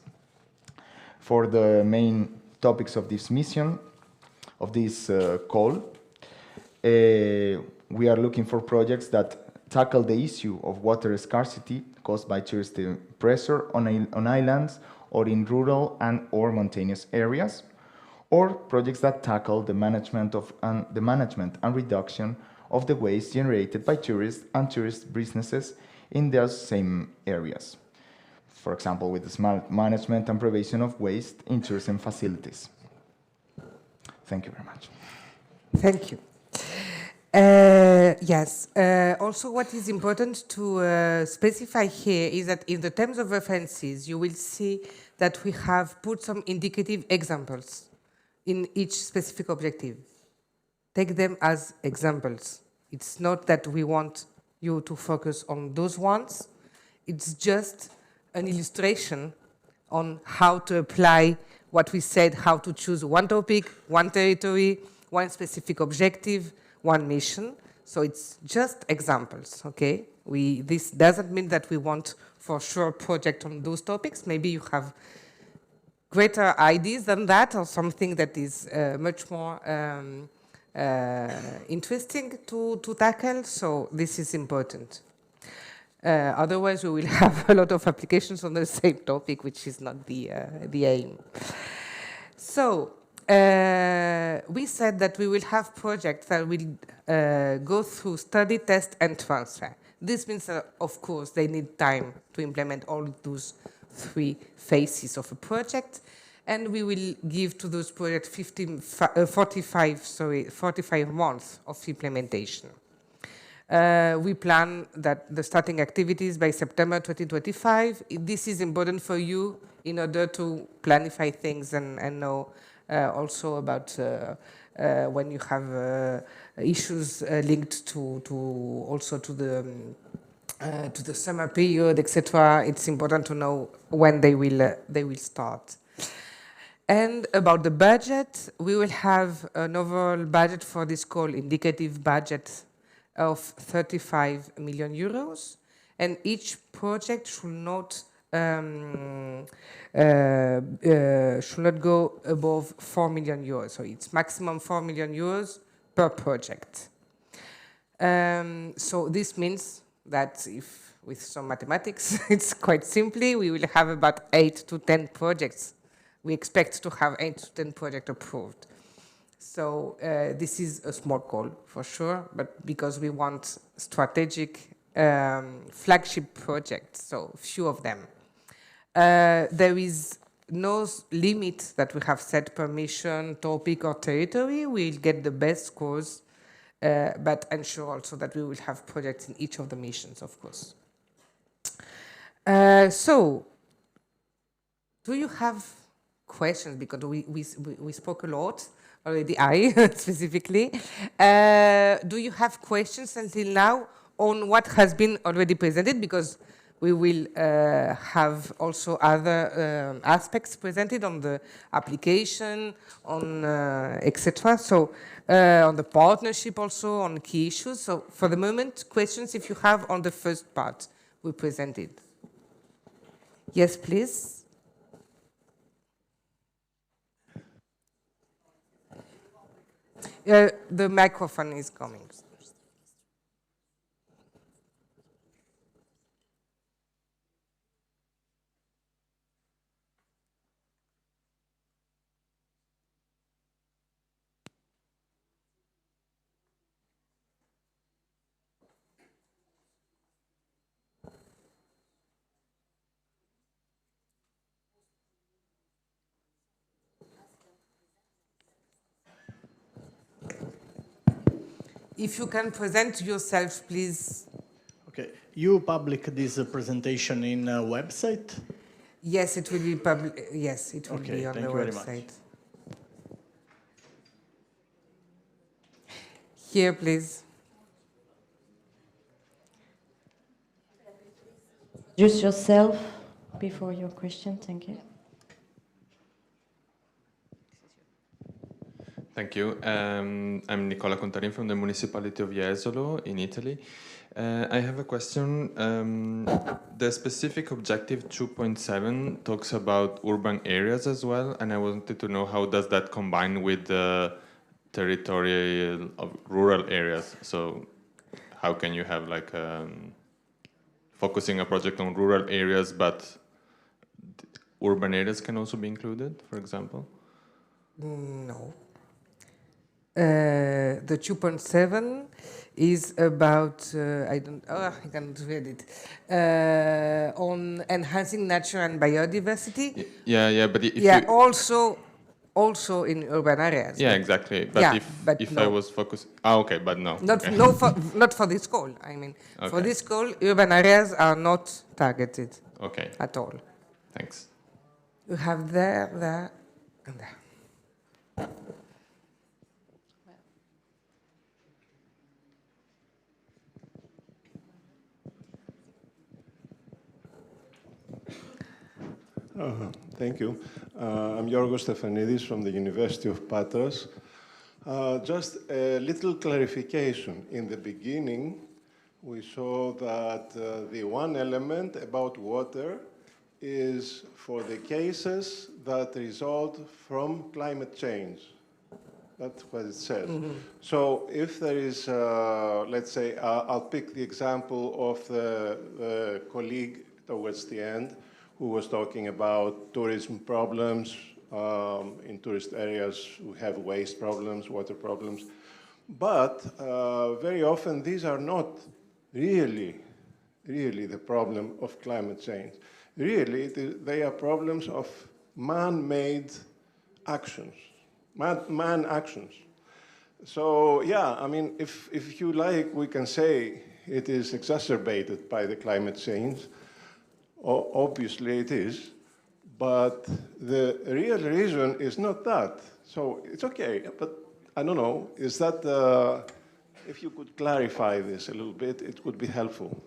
For the main topics of this mission, of this call, we are looking for projects that tackle the issue of water scarcity caused by tourist pressure on islands or in rural and or mountainous areas, or projects that tackle the management and reduction of the waste generated by tourists and tourist businesses in those same areas. For example, with the smart management and prevention of waste in tourism facilities. Thank you very much. Thank you. Yes. Also, what is important to specify here is that in the terms of references, you will see that we have put some indicative examples in each specific objective. Take them as examples. It's not that we want you to focus on those ones. It's just an illustration on how to apply what we said, how to choose one topic, one territory, one specific objective, one mission. So it's just examples, okay? This doesn't mean that we want for sure a project on those topics. Maybe you have greater ideas than that, or something that is much more interesting to tackle. So this is important. Otherwise, we will have a lot of applications on the same topic, which is not the aim. So we said that we will have projects that will go through study, test, and transfer. This means that, of course, they need time to implement all those 3 phases of a project, and we will give to those projects 45 months of implementation. We plan that the starting activities by September 2025. This is important for you in order to planify things and know also about when you have issues linked to the summer period, etc. It's important to know when they will start. And about the budget, we will have an overall budget for this call, indicative budget of 35 million euros, and each project should not go above 4 million euros. So it's maximum 4 million euros per project. So this means that if with some mathematics, it's quite simply, we will have about 8 to 10 projects. We expect to have 8 to 10 projects approved. So this is a small call for sure, but because we want strategic flagship projects, so few of them. There is no limit that we have set per mission, topic, or territory. We'll get the best scores, but ensure also that we will have projects in each of the missions, of course. So, do you have questions? Because we spoke a lot already, I specifically. Do you have questions until now on what has been already presented? Because We will have also other aspects presented on the application, on etc. So on the partnership also, on key issues. So for the moment, questions if you have on the first part we presented. Yes, please. The microphone is coming. If you can present yourself, please. Okay, you public this presentation in a website? Yes, it will be public. Yes, it will be on the website. Here, please. Introduce yourself before your question. Thank you. Thank you. I'm Nicola Contarin from the municipality of Jesolo in Italy. I have a question. The specific objective 2.7 talks about urban areas as well, and I wanted to know how does that combine with the territorial of rural areas? So how can you have like focusing a project on rural areas, but urban areas can also be included, for example? No. The 2.7 is about, I can't read it, on enhancing nature and biodiversity. Yeah, but if you also in urban areas. Yeah, exactly. But if no. I was focused, okay, but no. Not for this call. I mean, okay. For this call, urban areas are not targeted. Okay. At all. Thanks. You have there, and there. Thank you. I'm Yorgos Stefanidis from the University of Patras. Just a little clarification. In the beginning, we saw that the one element about water is for the cases that result from climate change. That's what it says. Mm-hmm. So if there is, let's say, I'll pick the example of the colleague towards the end, who was talking about tourism problems. In tourist areas, we have waste problems, water problems. But very often, these are not really the problem of climate change. Really, they are problems of man-made actions, man actions. So, yeah, I mean, if you like, we can say it is exacerbated by the climate change. Obviously it is, but the real reason is not that. So it's okay, but I don't know, is that, if you could clarify this a little bit, it would be helpful.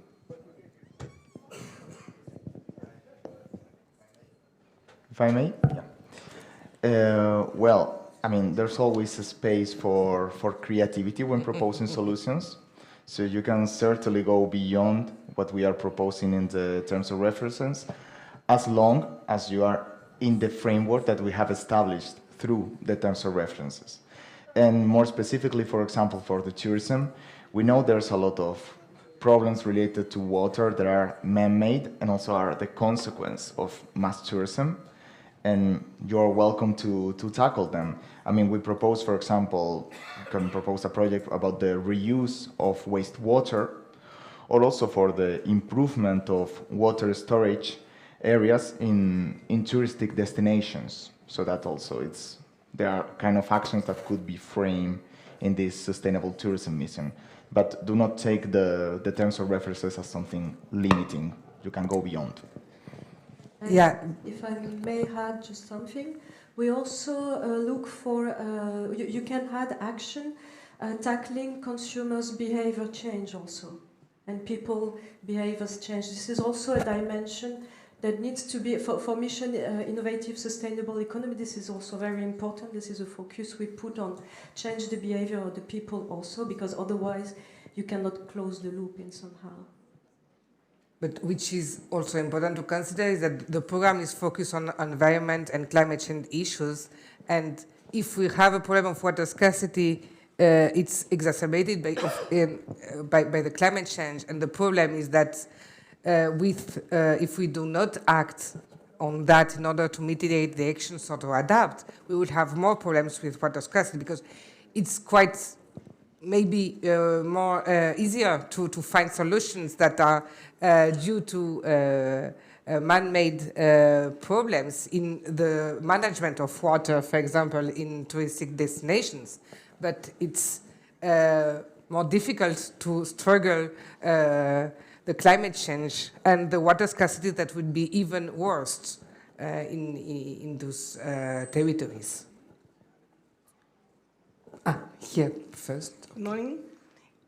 If I may? Yeah. Well, I mean, there's always a space for creativity when proposing solutions. So you can certainly go beyond what we are proposing in the terms of references, as long as you are in the framework that we have established through the terms of references. And more specifically, for example, for the tourism, we know there's a lot of problems related to water that are man-made and also are the consequence of mass tourism. And you're welcome to tackle them. I mean, we propose, for example, can propose a project about the reuse of wastewater, or also for the improvement of water storage areas in touristic destinations. So that also there are kind of actions that could be framed in this sustainable tourism mission. But do not take the terms of references as something limiting. You can go beyond. Yeah. If I may add just something, we also look for, you can add action tackling consumers' behavior change also. and people behaviors change. This is also a dimension that needs to be, for mission innovative sustainable economy, this is also very important. This is a focus we put on change the behavior of the people also, because otherwise you cannot close the loop in somehow. But which is also important to consider is that the program is focused on environment and climate change issues, and if we have a problem of water scarcity, it's exacerbated by the climate change, and the problem is that if we do not act on that in order to mitigate the actions or to adapt, we will have more problems with water scarcity, because it's quite maybe more easier to find solutions that are due to man-made problems in the management of water, for example, in touristic destinations. But it's more difficult to struggle the climate change and the water scarcity that would be even worse in those territories. Here first. Good morning.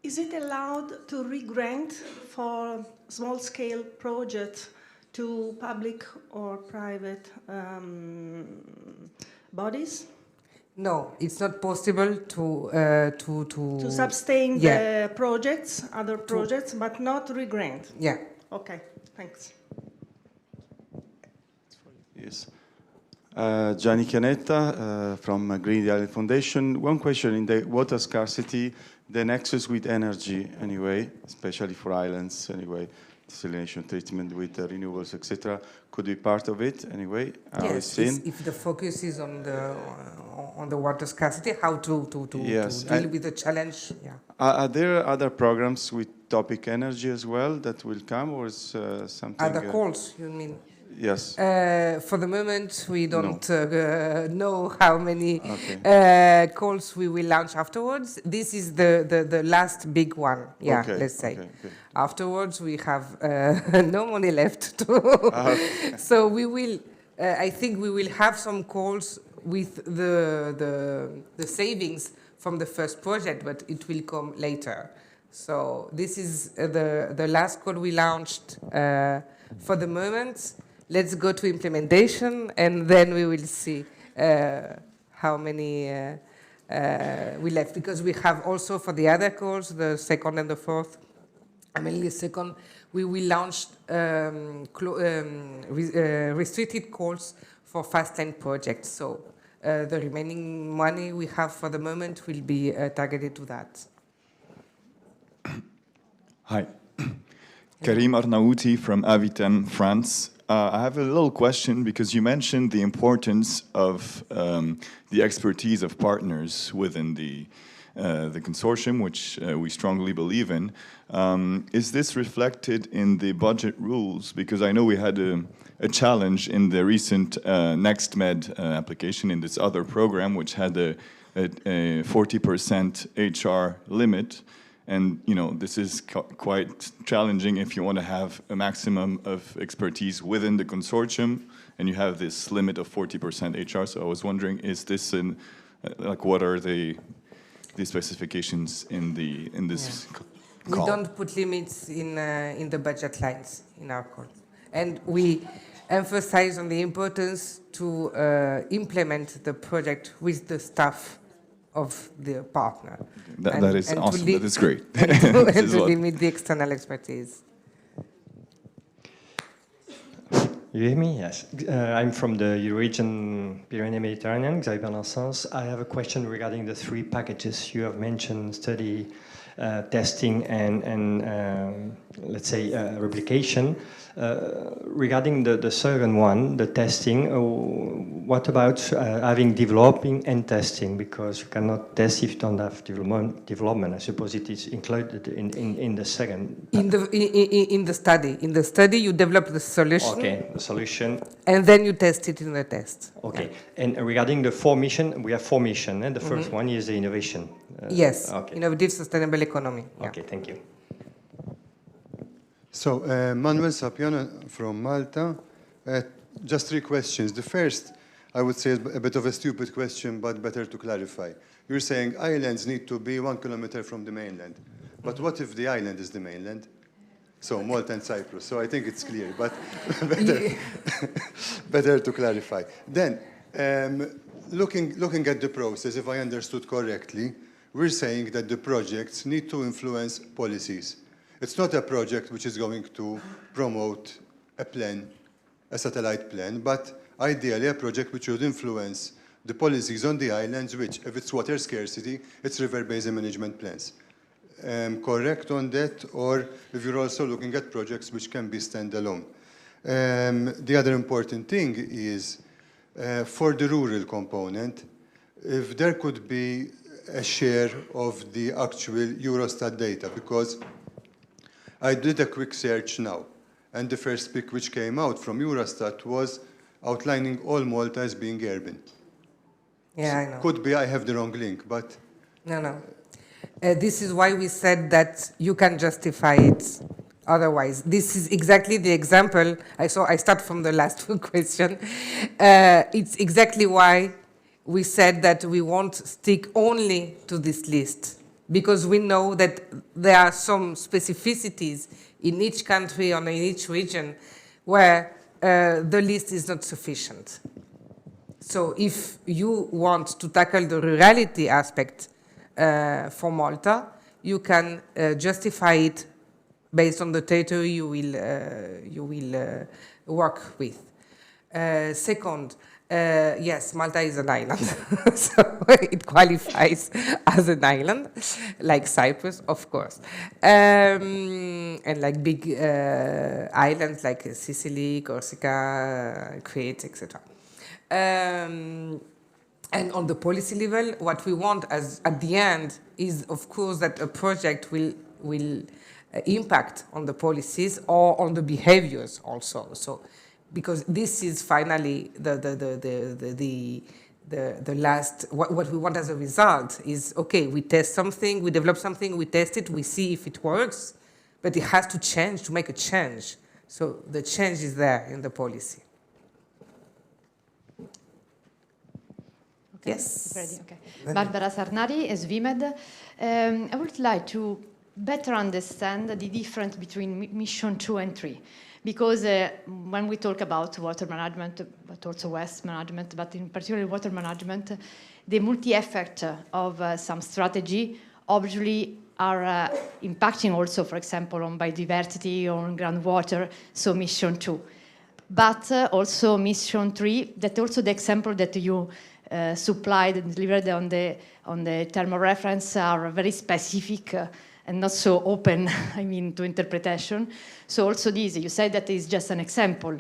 Is it allowed to re-grant for small-scale projects to public or private bodies? No, it's not possible to sustain the projects, other projects, but not re-grant. Yeah. Okay, thanks. Yes. Gianni Chianetta from Green Island Foundation. One question in the water scarcity, the nexus with energy anyway, especially for islands anyway, desalination treatment with renewables, etc., could be part of it anyway. Yes, if the focus is on the water scarcity, how to deal with the challenge. Yeah. Are there other programs with topic energy as well that will come, or is something? Other calls, you mean? Yes. For the moment, we don't know how many calls we will launch afterwards. This is the last big one, let's say. Okay. Afterwards, we have no money left. So we will, I think we will have some calls with the savings from the first project, but it will come later. So this is the last call we launched for the moment. Let's go to implementation, and then we will see how many we left. Because we have also for the other calls, the second and the fourth, mainly the second, we will launch restricted calls for fast lane projects. So the remaining money we have for the moment will be targeted to that. Hi. Karim Arnauti from Avitem, France. I have a little question because you mentioned the importance of the expertise of partners within the consortium, which we strongly believe in. Is this reflected in the budget rules? Because I know we had a challenge in the recent NextMed application in this other program, which had a 40% HR limit. And this is quite challenging if you want to have a maximum of expertise within the consortium, and you have this limit of 40% HR. So I was wondering, is this what are the specifications in this call? We don't put limits in the budget lines in our call, and we emphasize on the importance to implement the project with the staff of the partner. That is awesome. That is great. And to limit the external expertise. You hear me? Yes. I'm from the Euro-region Pyrenees-Mediterranean, Xavier Nassans. I have a question regarding the three packages you have mentioned: study, testing, and let's say replication. Regarding the second one, the testing, what about having developing and testing? Because you cannot test if you don't have development. I suppose it is included in the second. In the study. In the study, you develop the solution. Okay, the solution. And then you test it in the test. Okay. Yeah. And regarding the four missions, we have four missions. And the first one is the innovation. Yes. Okay. Innovative sustainable economy. Okay. Thank you. So, Manuel Sapiona from Malta. Just three questions. The first, I would say, is a bit of a stupid question, but better to clarify. You're saying islands need to be 1 kilometer from the mainland. But what if the island is the mainland? So Malta and Cyprus. So I think it's clear, but better, better to clarify. Then, looking at the process, if I understood correctly, we're saying that the projects need to influence policies. It's not a project which is going to promote a plan, a satellite plan, but ideally a project which would influence the policies on the islands, which, if it's water scarcity, it's river basin management plans. Correct on that, or if you're also looking at projects which can be standalone. The other important thing is, for the rural component, if there could be a share of the actual Eurostat data, because I did a quick search now, and the first pick which came out from Eurostat was outlining all Malta as being urban. Yeah, So I know. could be I have the wrong link, but... No. This is why we said that you can justify it otherwise. This is exactly the example. I start from the last question. It's exactly why we said that we won't stick only to this list, because we know that there are some specificities in each country or in each region where the list is not sufficient. So if you want to tackle the rurality aspect for Malta, you can justify it based on the territory you will work with. Second, yes, Malta is an island, so it qualifies as an island, like Cyprus, of course, and like big islands like Sicily, Corsica, Crete, etc. And on the policy level, what we want at the end is, of course, that a project will impact on the policies or on the behaviors also. So, because this is finally the last, what we want as a result is, okay, we test something, we develop something, we test it, we see if it works, but it has to change to make a change. So the change is there in the policy. Okay. Yes. Ready, okay. Barbara Sarnari, SVMed. I would like to better understand the difference between mission 2 and 3. Because when we talk about water management, but also waste management, but in particular water management, the multi-effect of some strategy obviously are impacting also, for example, on biodiversity or on groundwater, so mission 2. But also mission 3, that also the example that you supplied and delivered on the term of reference are very specific and not so open, I mean, to interpretation. So also this, you said that is just an example,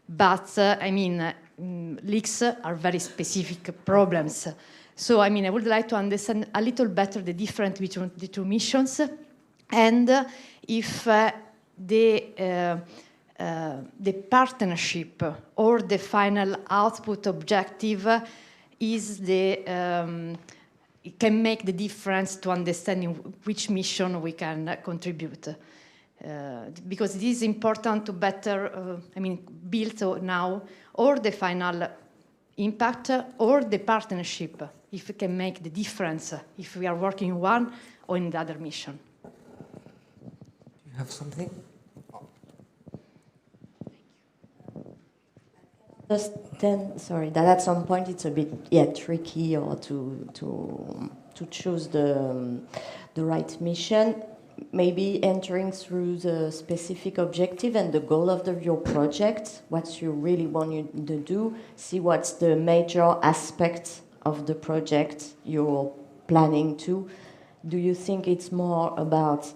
but I mean, leaks are very specific problems. So I mean, I would like to understand a little better the difference between the two missions, and if the partnership or the final output objective is it can make the difference to understanding which mission we can contribute. Because it is important to better, build now or the final impact or the partnership, if it can make the difference, if we are working in one or in the other mission. You have something? Sorry, that at some point it's a bit tricky or to choose the right mission. Maybe entering through the specific objective and the goal of your project, what you really want you to do, see what's the major aspect of the project you're planning to. Do you think it's more about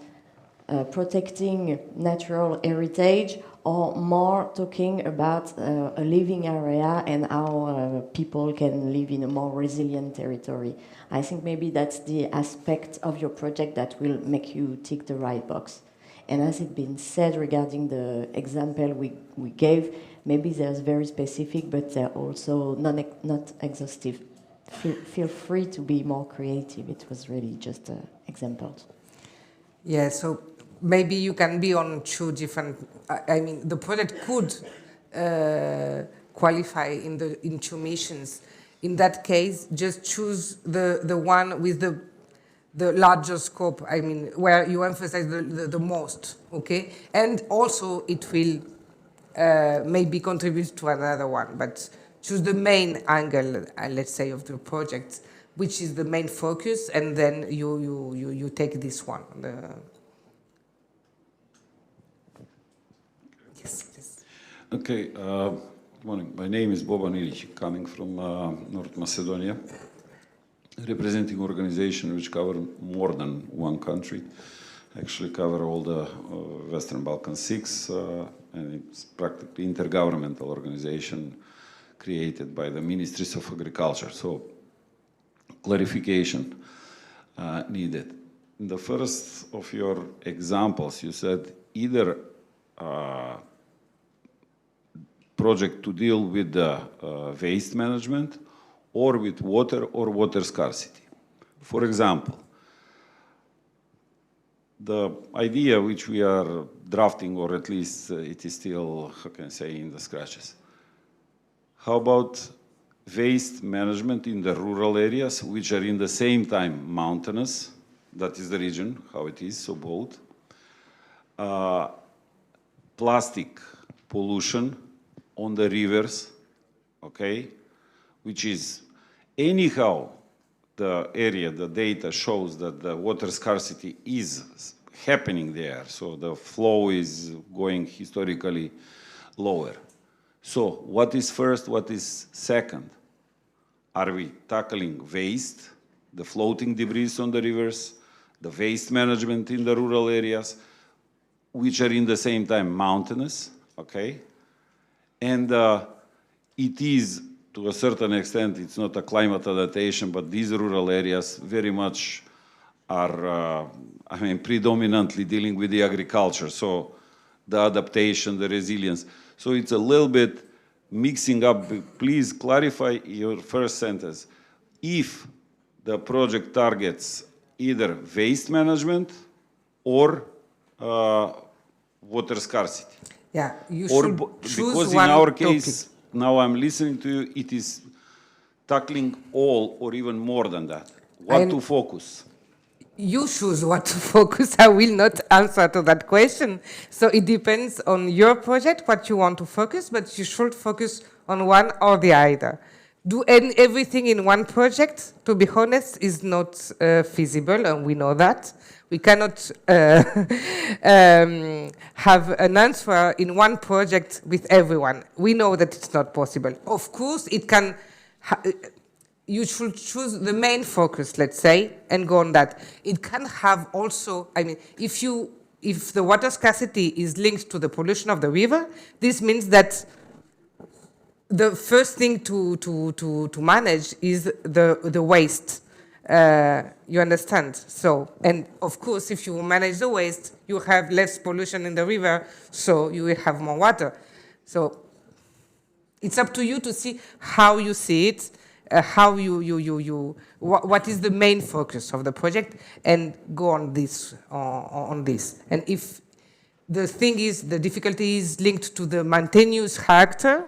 protecting natural heritage, or more talking about a living area and how people can live in a more resilient territory? I think maybe that's the aspect of your project that will make you tick the right box. And as it's been said regarding the example we gave, maybe there's very specific, but they're also not exhaustive. Feel free to be more creative. It was really just examples. Yeah, so maybe you can be on two different, I mean, the project could qualify in two missions. In that case, just choose the one with the larger scope, I mean, where you emphasize the most, okay? And also it will maybe contribute to another one, but choose the main angle, let's say, of the project, which is the main focus, and then you take this one. Yes, please. Okay, good morning. My name is Boban Ilic, coming from North Macedonia, representing organization which cover more than one country. Actually cover all the Western Balkan 6, and it's practically intergovernmental organization created by the Ministries of Agriculture. So clarification needed. In the first of your examples, you said either project to deal with the waste management or with water or water scarcity. For example, the idea which we are drafting, or at least it is still, how can I say, in the scratches. How about waste management in the rural areas, which are in the same time mountainous? That is the region, how it is, so both. Plastic pollution on the rivers, okay, which is anyhow the area, the data shows that the water scarcity is happening there, so the flow is going historically lower. So what is first, what is second? Are we tackling waste, the floating debris on the rivers, the waste management in the rural areas, which are in the same time mountainous, okay? And it is, to a certain extent, it's not a climate adaptation, but these rural areas very much are, I mean, predominantly dealing with the agriculture, so the adaptation, the resilience. So it's a little bit mixing up. Please clarify your first sentence. If the project targets either waste management or water scarcity. Yeah, you or should choose because one in our case, topic. now I'm listening to you, it is tackling all or even more than that. What to focus? You choose what to focus. I will not answer to that question. So it depends on your project, what you want to focus, but you should focus on one or the other. Do everything in one project, to be honest, is not feasible, and we know that. We cannot have an answer in one project with everyone. We know that it's not possible. Of course, it can. You should choose the main focus, let's say, and go on that. It can have also, I mean, if the water scarcity is linked to the pollution of the river, this means that the first thing to manage is the waste. You understand? So, and of course, if you manage the waste, you have less pollution in the river, so you will have more water. So it's up to you to see how you see it, how what is the main focus of the project, and go on this. And if the thing is, the difficulty is linked to the maintenance character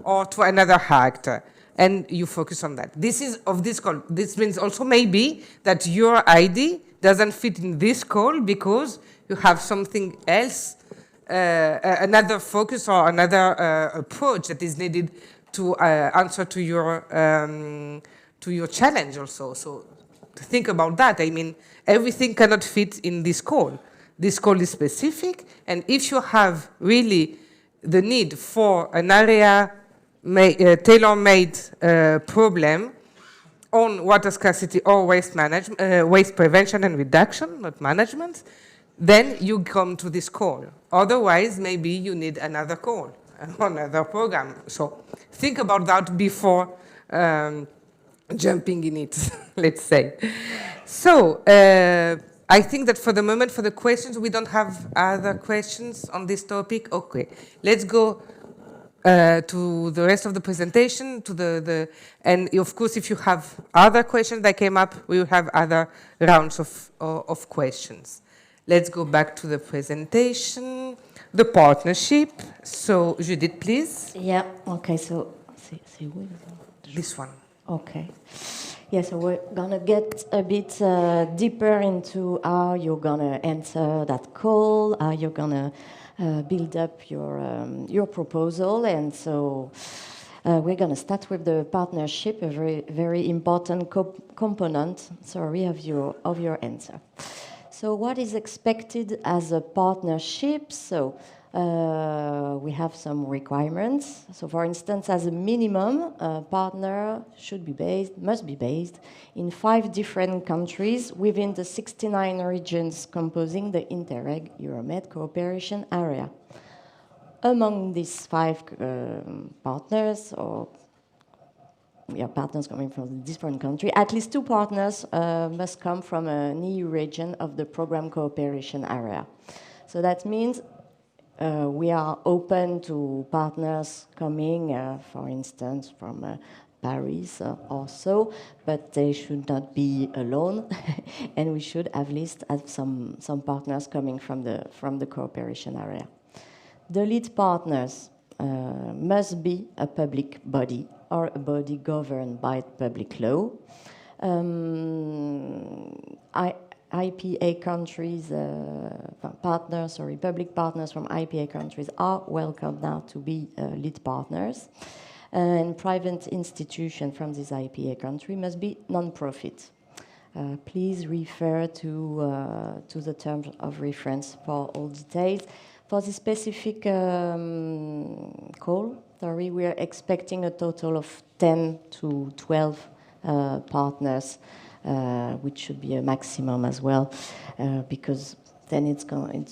or to another character, and you focus on that. This is of this call. This means also maybe that your ID doesn't fit in this call because you have something else, another focus or another approach that is needed to answer to your challenge also. So to think about that, I mean, everything cannot fit in this call. This call is specific, and if you have really the need for an area tailor-made problem on water scarcity or waste management, waste prevention and reduction, not management, then you come to this call. Otherwise, maybe you need another call, another program. So think about that before jumping in it, let's say. So I think that for the moment, for the questions, we don't have other questions on this topic. Okay, let's go to the rest of the presentation, and of course, if you have other questions that came up, we will have other rounds of questions. Let's go back to the presentation, the partnership. So, Judith, please. Yeah, okay, so, this one. Okay. Yes, so we're gonna get a bit deeper into how you're gonna answer that call, how you're gonna build up your proposal, and so we're gonna start with the partnership, a very important component. Sorry, of your answer. So, what is expected as a partnership? So. We have some requirements. So, for instance, as a minimum, a partner must be based in 5 different countries within the 69 regions composing the Interreg Euromed cooperation area. Among these 5 partners, or partners coming from different countries, at least 2 partners must come from an EU region of the program cooperation area. So that means we are open to partners coming, for instance, from Paris or so, but they should not be alone, and we should at least have some partners coming from the cooperation area. The lead partners must be a public body or a body governed by public law. IPA countries, public partners from IPA countries are welcome now to be lead partners. And private institutions from this IPA country must be non-profit. Please refer to the terms of reference for all details. For the specific call, we are expecting a total of 10 to 12 partners. Which should be a maximum as well, because then it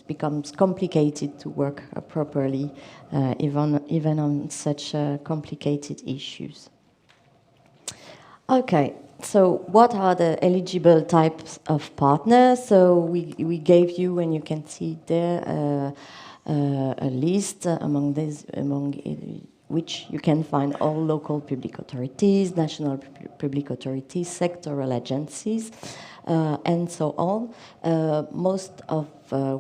becomes complicated to work properly, even on such complicated issues. Okay, so what are the eligible types of partners? So we gave you, and you can see there, a list among which you can find all local public authorities, national public authorities, sectoral agencies, and so on, most of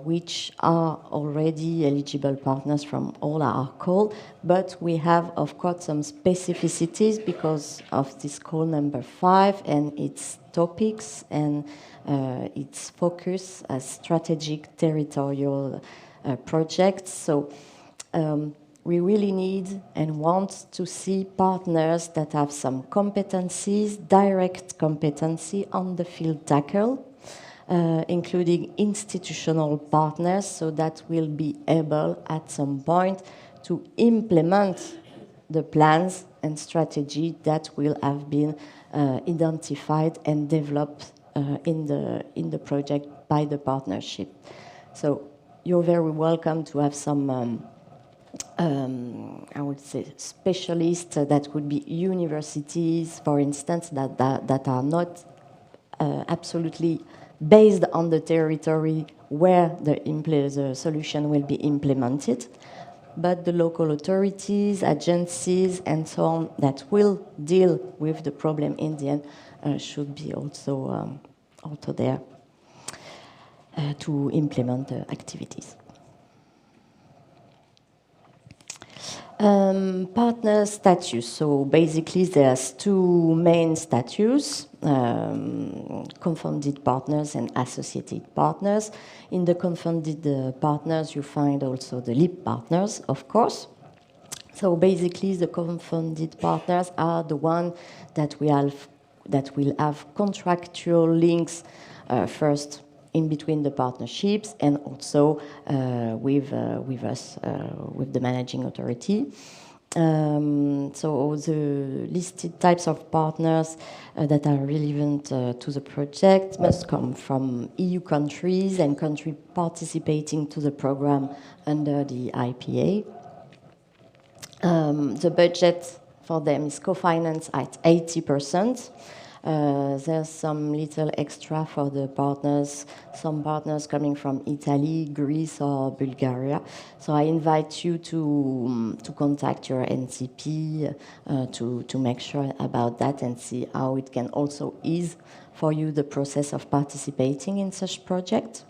which are already eligible partners from all our call, but we have, of course, some specificities because of this call number 5 and its topics and its focus as strategic territorial projects. So we really need and want to see partners that have some competencies, direct competency on the field tackle, including institutional partners, so that we'll be able at some point to implement the plans and strategy that will have been identified and developed in the project by the partnership. So you're very welcome to have some I would say specialists that would be universities, for instance, that are not absolutely based on the territory where the solution will be implemented, but the local authorities, agencies, and so on that will deal with the problem in the end should be also there to implement the activities. Partner status. So basically there's 2 main statuses, confounded partners and associated partners. In the confounded partners you find also the lead partners, of course. So basically the confounded partners are the ones that will have contractual links first in between the partnerships and also with us, with the managing authority. So the listed types of partners that are relevant to the project must come from EU countries and countries participating to the program under the IPA. The budget for them is co-financed at 80%. There's some little extra for the partners, some partners coming from Italy, Greece, or Bulgaria. So I invite you to contact your NCP to make sure about that and see how it can also ease for you the process of participating in such project.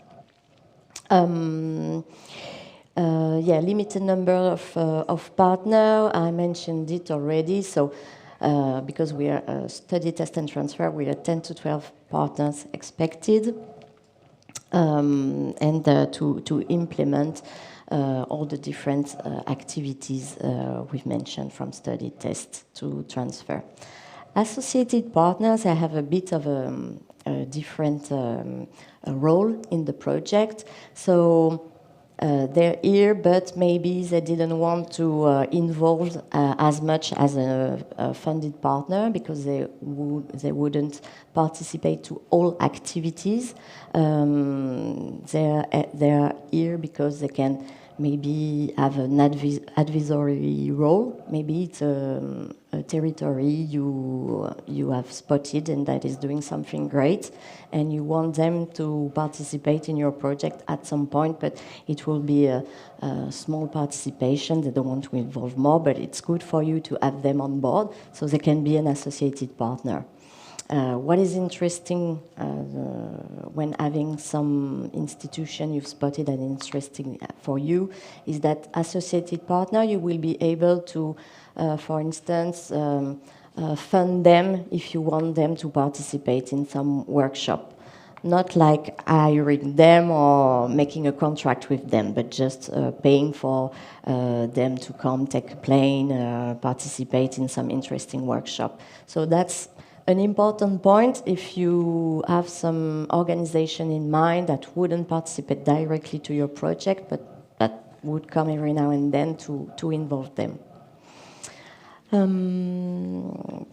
Limited number of partners. I mentioned it already. So because we are study, test, and transfer. We are 10 to 12 partners expected, and to implement all the different activities we've mentioned, from study, test to transfer. Associated partners, I have a bit of a different role in the project. So they're here, but maybe they didn't want to involve as much as a funded partner, because they wouldn't participate to all activities. They're here because they can maybe have an advisory role. Maybe it's a territory you have spotted and that is doing something great, and you want them to participate in your project at some point, but it will be a small participation. They don't want to involve more, but it's good for you to have them on board, so they can be an associated partner. What is interesting when having some institution you've spotted and interesting for you is that associated partner, you will be able to, for instance, fund them if you want them to participate in some workshop. Not like hiring them or making a contract with them, but just paying for them to come, take a plane, participate in some interesting workshop. So that's an important point if you have some organization in mind that wouldn't participate directly to your project, but that would come every now and then to involve them.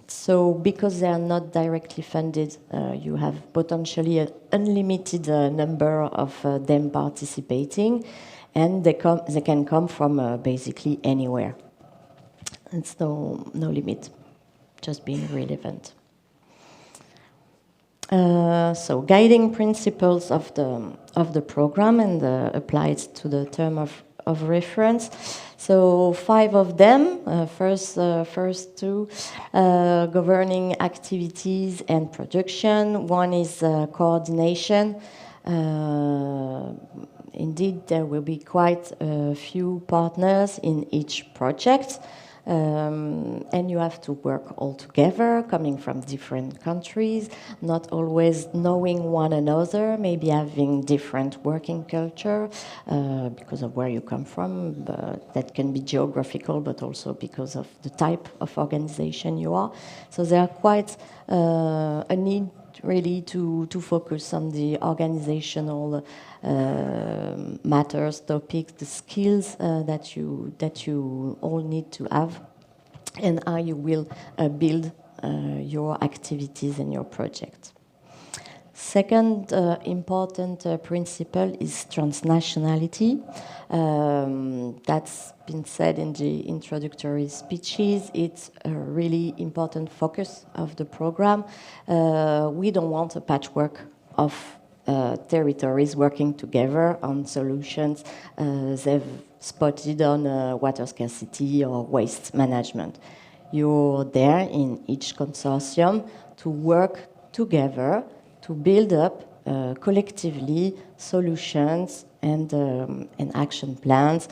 So because they are not directly funded, you have potentially an unlimited number of them participating, and they can come from basically anywhere. It's no limit, just being relevant. So guiding principles of the program and applied to the term of reference. So 5 of them. First two, governing activities and production. One is coordination. Indeed, there will be quite a few partners in each project. And you have to work all together, coming from different countries, not always knowing one another, maybe having different working culture because of where you come from. But that can be geographical, but also because of the type of organization you are. So there are quite a need really to focus on the organizational matters, topics, the skills that you all need to have, and how you will build your activities and your project. Second important principle is transnationality. That's been said in the introductory speeches. It's a really important focus of the program. We don't want a patchwork of territories working together on solutions they've spotted on water scarcity or waste management. You're there in each consortium to work together to build up collectively solutions and action plans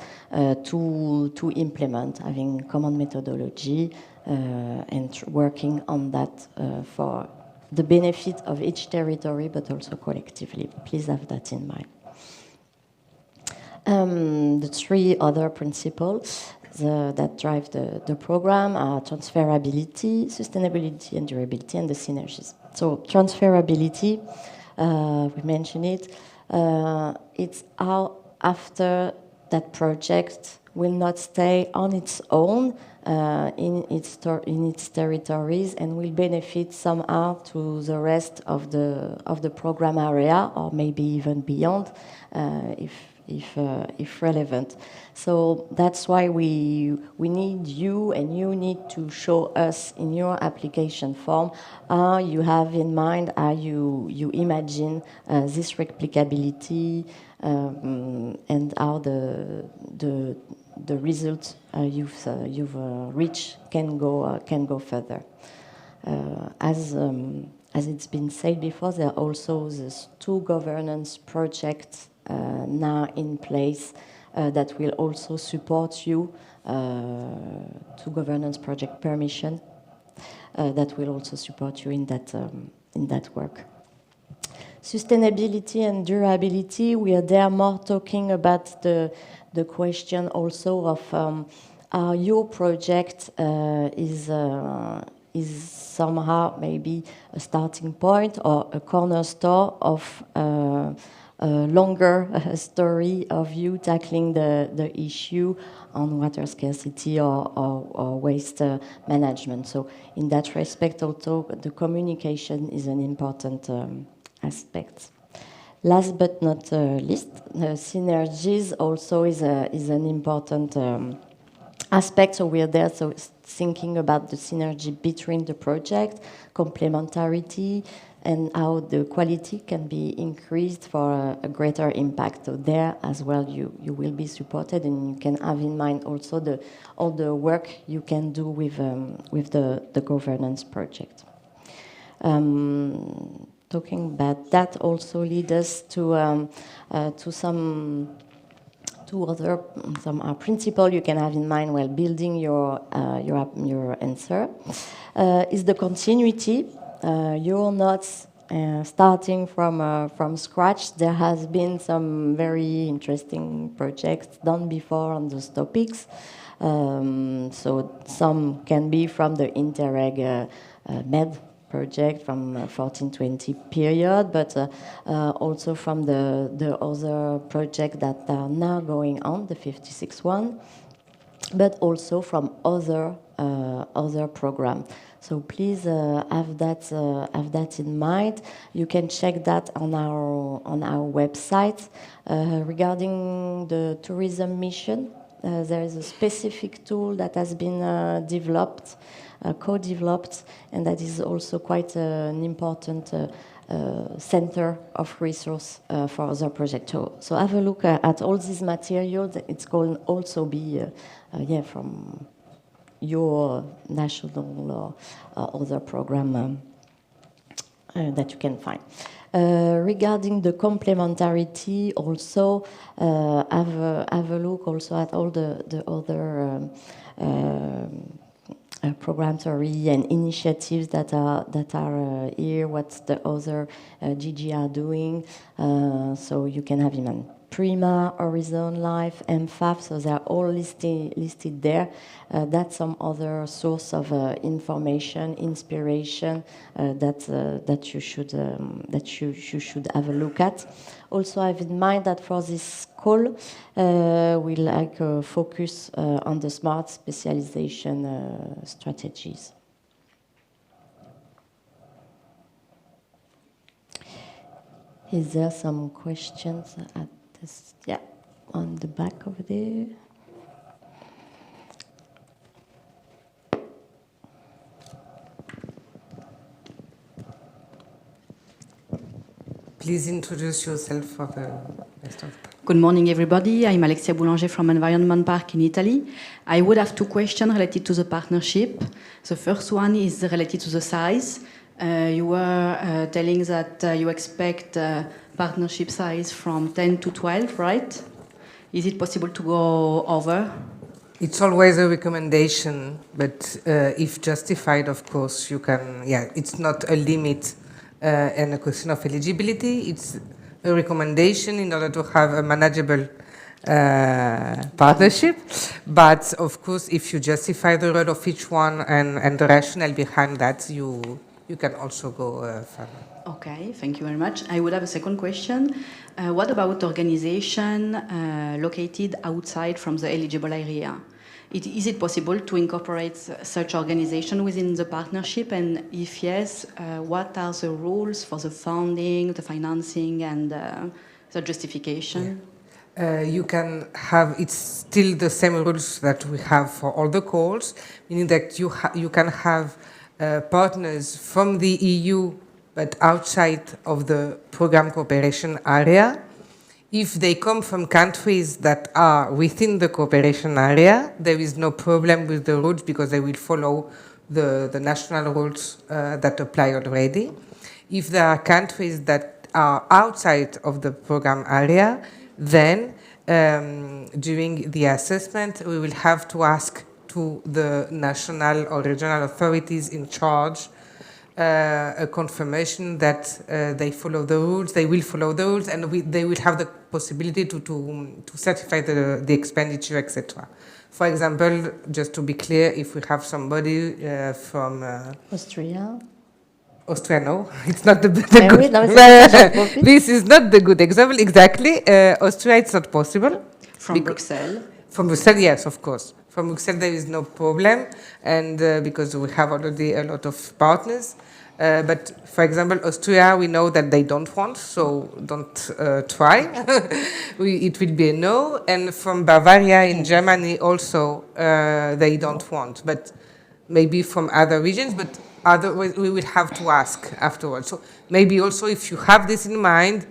to implement, having common methodology and working on that for the benefit of each territory, but also collectively. Please have that in mind. The 3 other principles that drive the program are transferability, sustainability and durability, and the synergies. So transferability, we mentioned it, it's how after that project will not stay on its own in its territories and will benefit somehow to the rest of the program area, or maybe even beyond, if relevant. So that's why we need you, and you need to show us in your application form how you have in mind, how you imagine this replicability and how the results you've reached can go further. As it's been said before, there are also these 2 governance projects now in place that will also support you to governance project permission. that will also support you in that work. Sustainability and durability, we are there more talking about the question also of your project is somehow maybe a starting point or a cornerstone of a longer story of you tackling the issue on water scarcity or waste management. So in that respect also the communication is an important aspect. Last but not least, synergies also is an important aspect. So we are there thinking about the synergy between the project, complementarity, and how the quality can be increased for a greater impact. So there as well you will be supported, and you can have in mind also all the work you can do with the governance project. Talking about that also leads us to some principle you can have in mind while building your answer. Is the continuity. You're not starting from scratch. There has been some very interesting projects done before on those topics. So some can be from the Interreg MED project from 1420 period, but also from the other projects that are now going on, the 56 one, but also from other programs. So please have that in mind. You can check that on our website. Regarding the tourism mission, there is a specific tool that has been developed, co-developed, and that is also quite an important center of resource for other projects. So have a look at all these materials. It's going to also be from your national or other program that you can find. Regarding the complementarity, also have a look also at all the other programs and initiatives that are here. What the other GG are doing, so you can have in Prima, Horizon Life, MFAF, so they are all listed there. That's some other source of information, inspiration that you should have a look at. Also, have in mind that for this call, we'll focus on the smart specialization strategies. Is there some questions at this? Yeah, on the back over there. Please introduce yourself for the rest of the... Good morning, everybody. I'm Alexia Boulanger from Environment Park in Italy. I would have two questions related to the partnership. The first one is related to the size. You were telling that you expect partnership size from 10 to 12, right? Is it possible to go over? It's always a recommendation, but if justified, of course, you can, it's not a limit and a question of eligibility. It's a recommendation in order to have a manageable partnership. But of course, if you justify the role of each one and the rationale behind that, you can also go further. Okay, thank you very much. I would have a second question. What about organization located outside from the eligible area? Is it possible to incorporate such organization within the partnership? And if yes, what are the rules for the funding, the financing, and the justification? You can have, it's still the same rules that we have for all the calls, meaning that you can have partners from the EU but outside of the program cooperation area. If they come from countries that are within the cooperation area, there is no problem with the rules because they will follow the national rules that apply already. If there are countries that are outside of the program area, then during the assessment we will have to ask to the national or regional authorities in charge a confirmation that they follow the rules, they will follow the rules, and they will have the possibility to certify the expenditure, etc. For example, just to be clear, if we have somebody from Austria. Austria, no, it's not the good. This is not the good example, exactly. Austria, it's not possible. From Brussels? From Brussels, yes, of course. From Brussels, there is no problem, and because we have already a lot of partners. But for example, Austria, we know that they don't want, so don't try. It will be a no. And from Bavaria in Germany also, they don't want. But maybe from other regions, but we will have to ask afterwards. So maybe also if you have this in mind,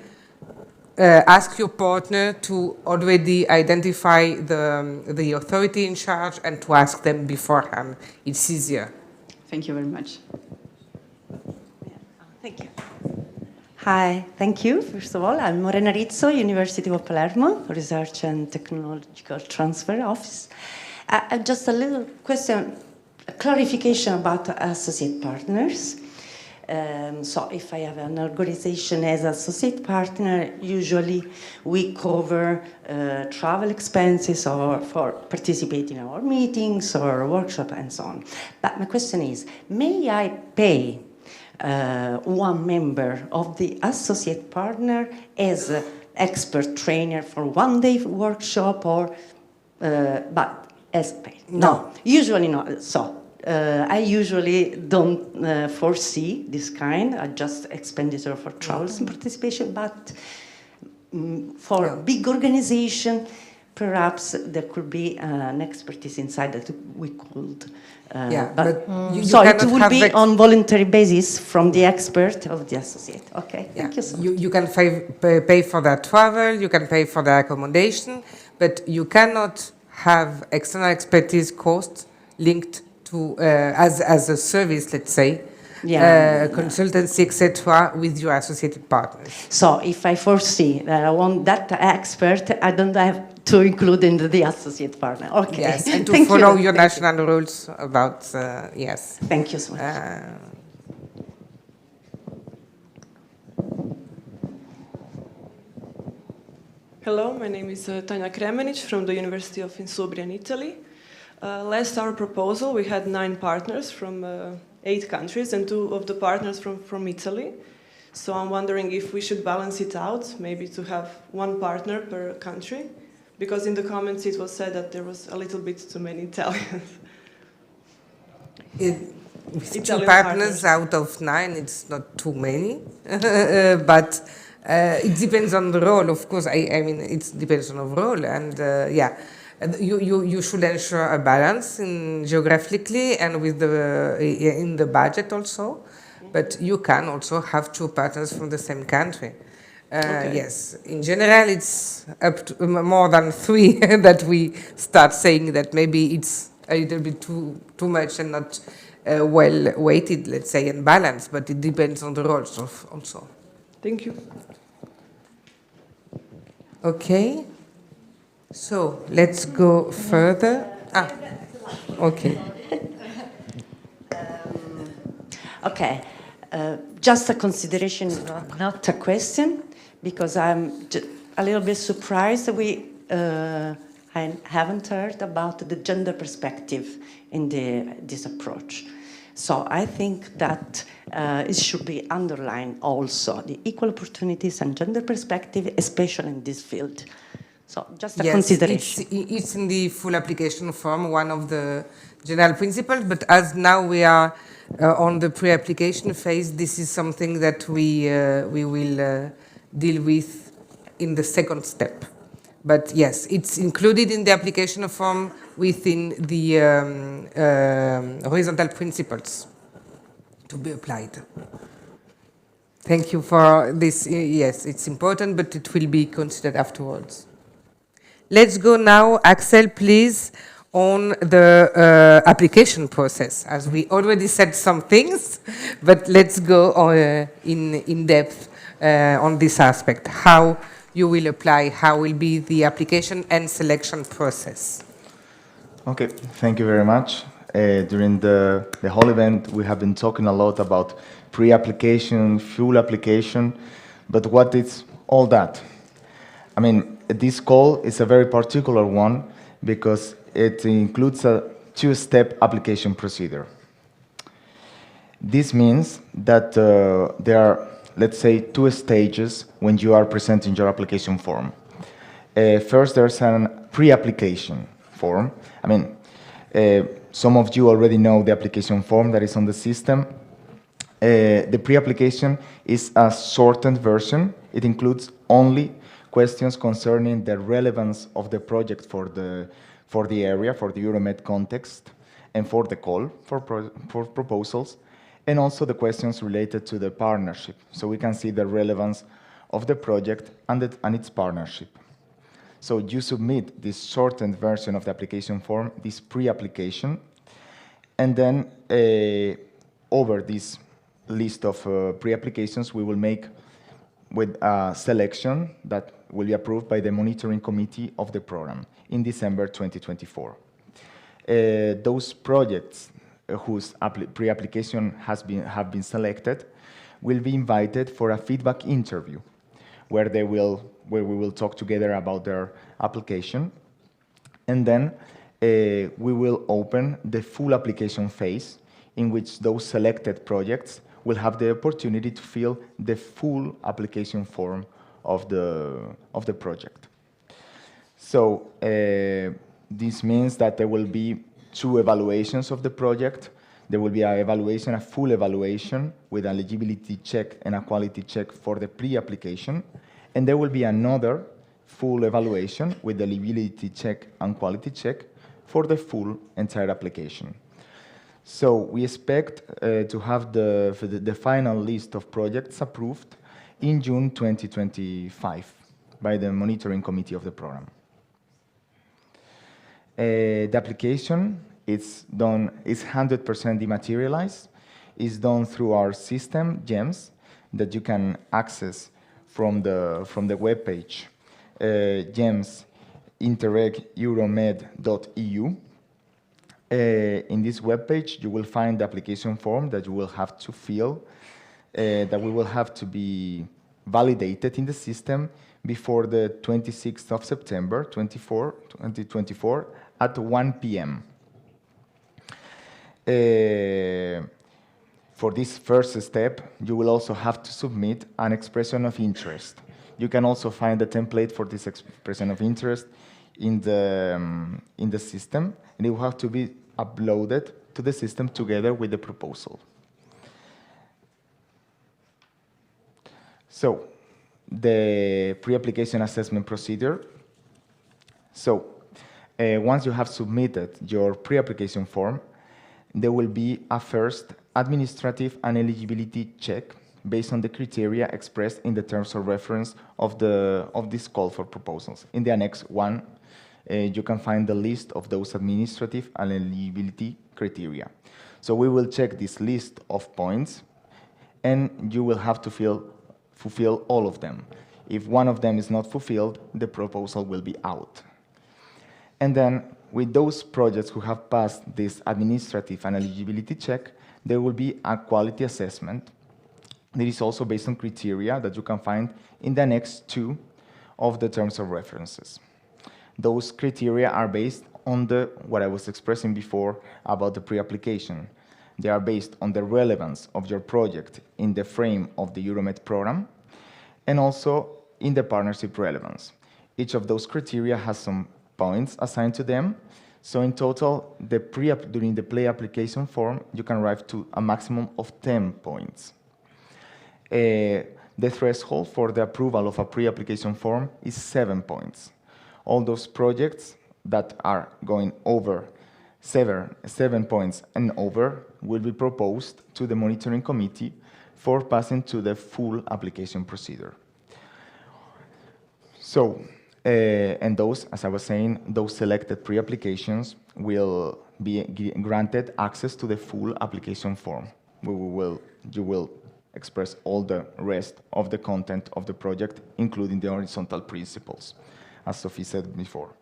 ask your partner to already identify the authority in charge and to ask them beforehand. It's easier. Thank you very much. Thank you. Hi, thank you. First of all, I'm Morena Rizzo, University of Palermo, Research and Technological Transfer Office. Just a little question, a clarification about associate partners. So if I have an organization as associate partner, usually we cover travel expenses or for participating in our meetings or workshop and so on. But my question is, may I pay one member of the associate partner as an expert trainer for one-day workshop or, but as paid? No, usually not. So I usually don't foresee this kind, just expenditure for travels and participation, but for big organization, perhaps there could be an expertise inside that we could. So it will be on voluntary basis from the expert of the associate. Okay, thank you so much. You can pay for their travel, you can pay for their accommodation, but you cannot have external expertise costs linked to as a service, let's say, consultancy, etc., with your associated partners. So if I foresee that I want that expert, I don't have to include in the associate partner. Okay. Yes, and to follow your national rules about, yes. Thank you so much. Hello, my name is Tanja Kremenic from the University of Insubria in Italy. Last our proposal, we had 9 partners from 8 countries and 2 of the partners from Italy. So I'm wondering if we should balance it out, maybe to have 1 partner per country, because in the comments it was said that there was a little bit too many Italians. With 2 partners out of 9, it's not too many, but it depends on the role, of course. I mean, it depends on the role, and yeah. You should ensure a balance geographically and with in the budget also, but you can also have 2 partners from the same country. Okay. Yes, in general it's up to more than 3 that we start saying that maybe it's a little bit too much and not well weighted, let's say, and balanced, but it depends on the roles also. Thank you. Okay. So let's go further. Okay. Okay. Just a consideration, not a question, because I'm a little bit surprised. I haven't heard about the gender perspective in this approach. So I think that it should be underlined also, the equal opportunities and gender perspective, especially in this field. So just a consideration. It's in the full application form, one of the general principles, but as now we are on the pre-application phase, this is something that we will deal with in the second step. But yes, it's included in the application form within the horizontal principles to be applied. Thank you for this. Yes, it's important, but it will be considered afterwards. Let's go now, Axel, please, on the application process. As we already said some things, but let's go in depth on this aspect. How you will apply, how will be the application and selection process. Okay, thank you very much. During the whole event, we have been talking a lot about pre-application, full application, but what is all that? I mean, this call is a very particular one because it includes a two-step application procedure. This means that there are, let's say, two stages when you are presenting your application form. First, there's a pre-application form. I mean, some of you already know the application form that is on the system. The pre-application is a shortened version. It includes only questions concerning the relevance of the project for the area, for the Euromed context, and for the call for proposals, and also the questions related to the partnership. So we can see the relevance of the project and its partnership. So you submit this shortened version of the application form, this pre-application, and then over this list of pre-applications, we will make with a selection that will be approved by the monitoring committee of the program in December 2024. Those projects whose pre-application have been selected will be invited for a feedback interview where we will talk together about their application. And then we will open the full application phase in which those selected projects will have the opportunity to fill the full application form of the project. So this means that there will be two evaluations of the project. There will be a full evaluation with an eligibility check and a quality check for the pre-application. And there will be another full evaluation with the eligibility check and quality check for the full entire application. So we expect to have the final list of projects approved in June 2025 by the monitoring committee of the program. The application is 100% dematerialized. It's done through our system, GEMS, that you can access from the web page, GEMS Interreg Euromed.eu. In this web page, you will find the application form that you will have to fill, that we will have to be validated in the system before the 26th of September 2024 at 1 p.m. For this first step, you will also have to submit an expression of interest. You can also find the template for this expression of interest in the system, and it will have to be uploaded to the system together with the proposal. So, the pre-application assessment procedure. So, once you have submitted your pre-application form, there will be a first administrative and eligibility check based on the criteria expressed in the terms of reference of this call for proposals. In the Annex 1, you can find the list of those administrative and eligibility criteria. So we will check this list of points, and you will have to fulfill all of them. If one of them is not fulfilled, the proposal will be out. And then, with those projects who have passed this administrative and eligibility check, there will be a quality assessment that is also based on criteria that you can find in the Annex 2 of the terms of references. Those criteria are based on what I was expressing before about the pre-application. They are based on the relevance of your project in the frame of the Euromed program and also in the partnership relevance. Each of those criteria has some points assigned to them. So in total, during the pre-application form, you can arrive to a maximum of 10 points. The threshold for the approval of a pre-application form is 7 points. All those projects that are going over 7 points and over will be proposed to the monitoring committee for passing to the full application procedure. So, and those, as I was saying, those selected pre-applications will be granted access to the full application form. You will express all the rest of the content of the project, including the horizontal principles, as Sophie said before.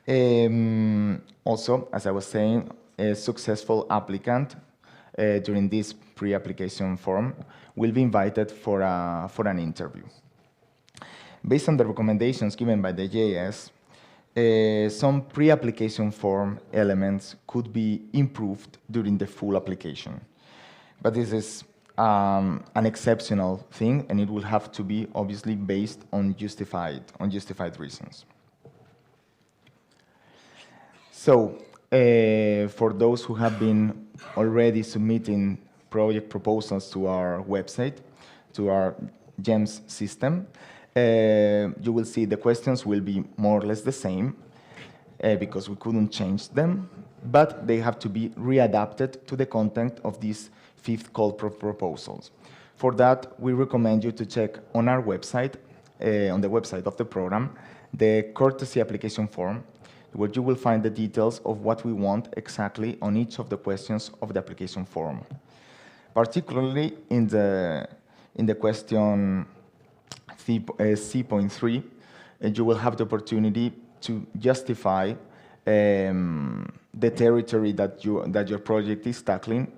Also, as I was saying, a successful applicant during this pre-application form will be invited for an interview. Based on the recommendations given by the JS, some pre-application form elements could be improved during the full application. But this is an exceptional thing, and it will have to be obviously based on justified reasons. So, for those who have been already submitting project proposals to our website, to our GEMS system, you will see the questions will be more or less the same because we couldn't change them, but they have to be readapted to the content of these 5th call proposals. For that, we recommend you to check on our website, on the website of the program, the courtesy application form, where you will find the details of what we want exactly on each of the questions of the application form. Particularly in the question C.3, you will have the opportunity to justify the territory that your project is tackling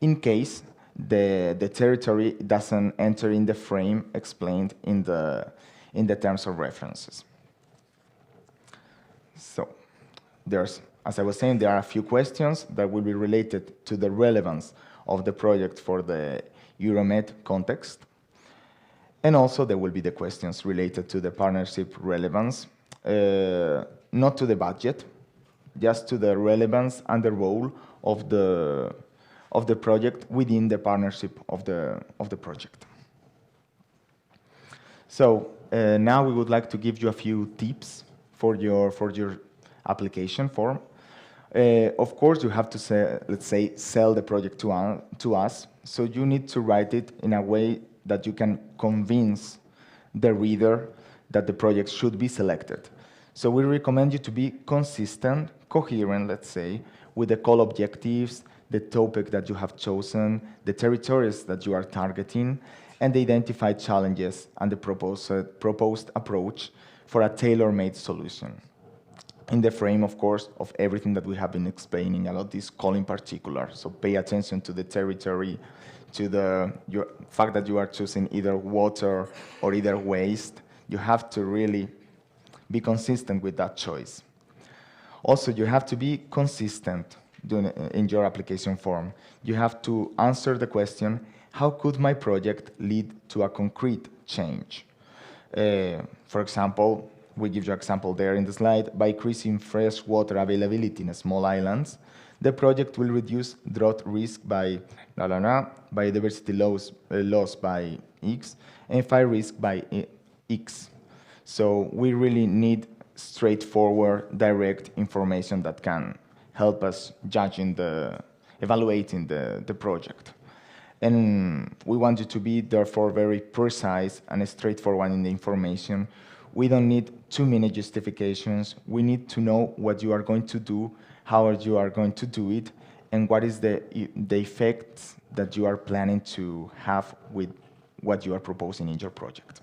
in case the territory doesn't enter in the frame explained in the terms of references. So, as I was saying, there are a few questions that will be related to the relevance of the project for the Euromed context. And also there will be the questions related to the partnership relevance, not to the budget, just to the relevance and the role of the project within the partnership of the project. So now we would like to give you a few tips for your application form. Of course, you have to say, let's say, sell the project to us. So you need to write it in a way that you can convince the reader that the project should be selected. So we recommend you to be consistent, coherent, let's say, with the call objectives, the topic that you have chosen, the territories that you are targeting, and the identified challenges and the proposed approach for a tailor-made solution. In the frame, of course, of everything that we have been explaining about this call in particular. So pay attention to the territory, to the fact that you are choosing either water or either waste. You have to really be consistent with that choice. Also, you have to be consistent in your application form. You have to answer the question, how could my project lead to a concrete change? For example, we give you an example there in the slide. By increasing fresh water availability in small islands, the project will reduce drought risk by biodiversity loss by X, and fire risk by X. So we really need straightforward, direct information that can help us evaluating the project. And we want you to be, therefore, very precise and straightforward in the information. We don't need too many justifications. We need to know what you are going to do, how you are going to do it, and what is the effects that you are planning to have with what you are proposing in your project.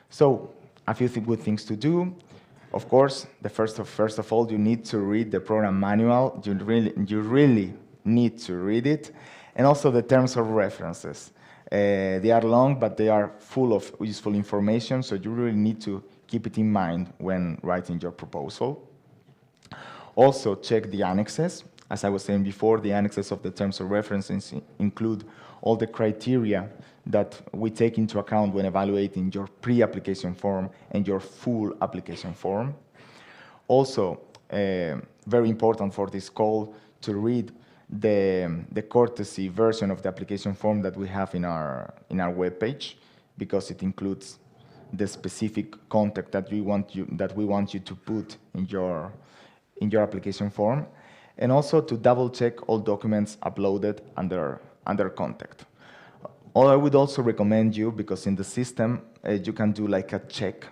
So, a few good things to do. Of course, first of all, you need to read the program manual. You really need to read it, and also the terms of references. They are long, but they are full of useful information, so you really need to keep it in mind when writing your proposal. Also, check the annexes. As I was saying before, the annexes of the terms of references include all the criteria that we take into account when evaluating your pre-application form and your full application form. Also, very important for this call to read the courtesy version of the application form that we have in our webpage, because it includes the specific content that we want you to put in your application form, and also to double check all documents uploaded under contact. I would also recommend you, because in the system you can do like a check,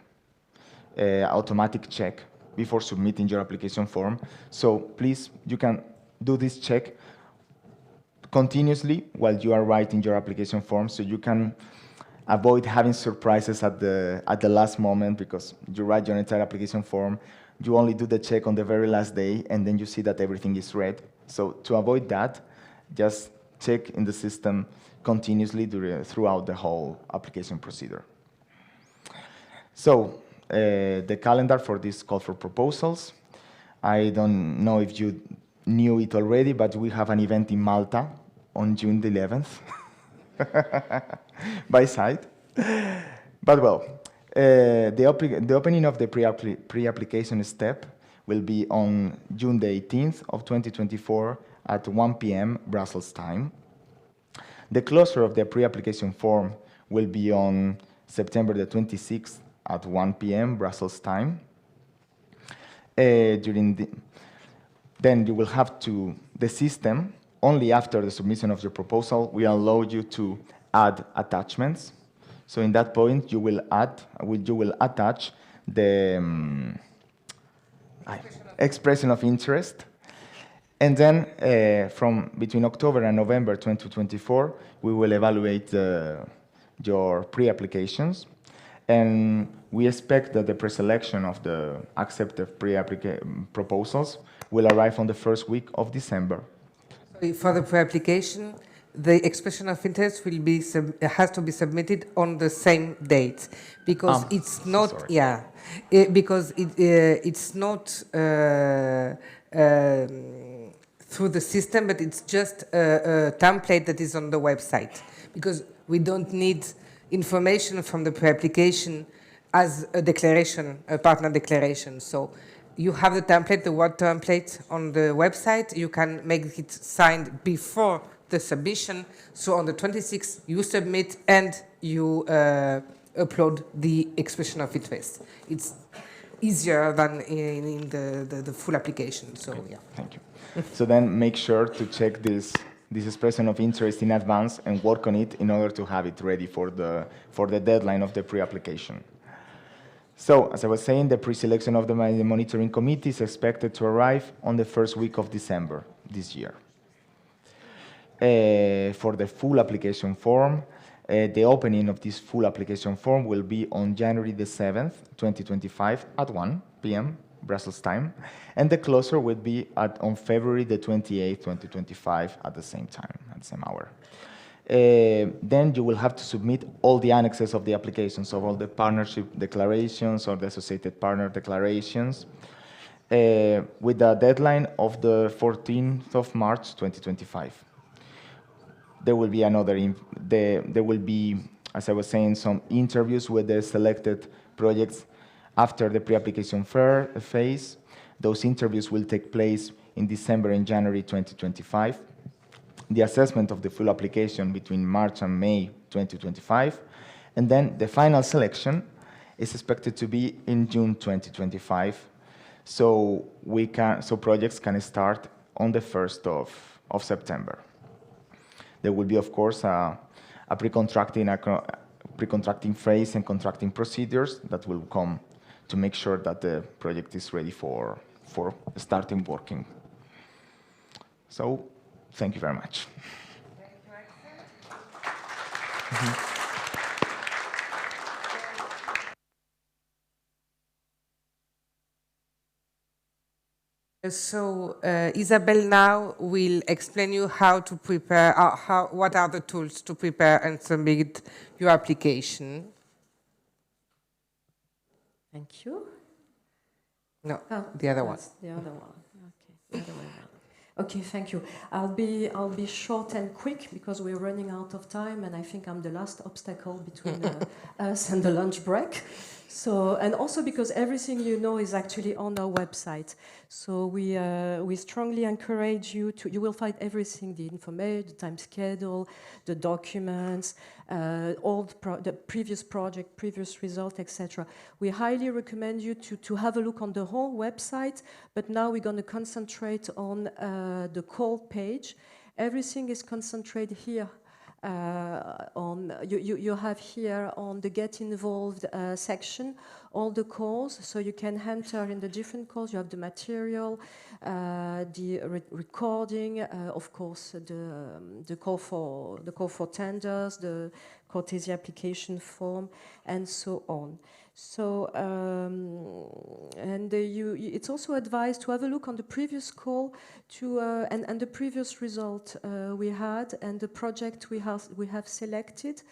automatic check before submitting your application form. So please, you can do this check continuously while you are writing your application form, so you can avoid having surprises at the last moment, because you write your entire application form, you only do the check on the very last day, and then you see that everything is red. So to avoid that, just check in the system continuously throughout the whole application procedure. So the calendar for this call for proposals, I don't know if you knew it already, but we have an event in Malta on June the 11th by site. But well, the opening of the pre-application step will be on June the 18th of 2024 at 1 p.m. Brussels time. The closure of the pre-application form will be on September the 26th at 1 p.m. Brussels time. Then you will have to, the system, only after the submission of your proposal, will allow you to add attachments. So in that point, you will attach the expression of interest. And then from between October and November 2024, we will evaluate your pre-applications. And we expect that the preselection of the accepted proposals will arrive on the first week of December. For the pre-application, the expression of interest will be has to be submitted on the same date, because it's not because it's not through the system, but it's just a template that is on the website, because we don't need information from the pre-application as a declaration, a partner declaration. So you have the template, the Word template on the website. You can make it signed before the submission. So on the 26th, you submit and you upload the expression of interest. It's easier than in the full application. So yeah. Thank you. So then make sure to check this expression of interest in advance and work on it in order to have it ready for the deadline of the pre-application. So, as I was saying, the pre-selection of the monitoring committee is expected to arrive on the first week of December this year. For the full application form, the opening of this full application form will be on January the 7th, 2025 at 1 p.m. Brussels time, and the closure will be on February the 28th, 2025 at the same time, at the same hour. Then you will have to submit all the annexes of the application, so all the partnership declarations or the associated partner declarations, with the deadline of the 14th of March 2025. There will be there will be, as I was saying, some interviews with the selected projects after the pre-application phase. Those interviews will take place in December and January 2025. The assessment of the full application between March and May 2025. And then the final selection is expected to be in June 2025. So projects can start on the 1st of September. There will be, of course, a pre-contracting phase and contracting procedures that will come to make sure that the project is ready for starting working. So, thank you very much. So Isabel now will explain you how to prepare, what are the tools to prepare and submit your application. Thank you. No, the other one. The other one. Okay, the other way around. Okay, thank you. I'll be short and quick because we're running out of time, and I think I'm the last obstacle between us and the lunch break. So, and also because everything you know is actually on our website. So we strongly encourage you to. You will find everything: the information, the time schedule, the documents, all the previous project, previous result, etc. We highly recommend you to have a look on the whole website. But now we're going to concentrate on the call page. Everything is concentrated here. You have here on the Get Involved section all the calls, so you can enter in the different calls. You have the material, the recording, of course, the call for tenders, the courtesy application form, and so on. So, it's also advised to have a look on the previous call and the previous result we had and the project we have selected.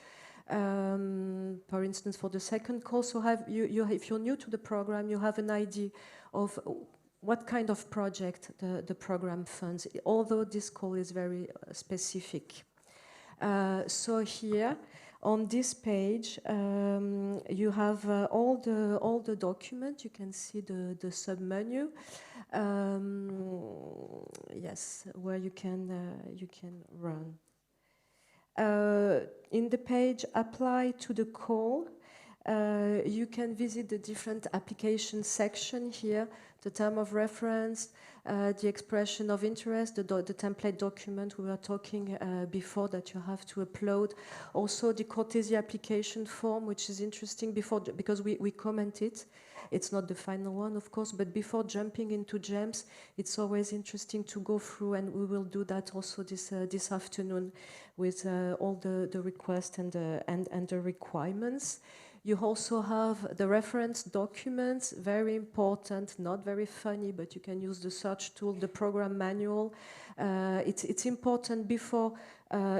For instance, for the second call, so if you're new to the program, you have an idea of what kind of project the program funds, although this call is very specific. So here, on this page, you have all the documents. You can see the submenu. Yes, where you can run. In the page apply to the call, you can visit the different application section here, the term of reference, the expression of interest, the template document we were talking before that you have to upload. Also the courtesy application form, which is interesting because we comment it. It's not the final one, of course, but before jumping into GEMS, it's always interesting to go through, and we will do that also this afternoon with all the requests and the requirements. You also have the reference documents, very important, not very funny, but you can use the search tool, the program manual. It's important before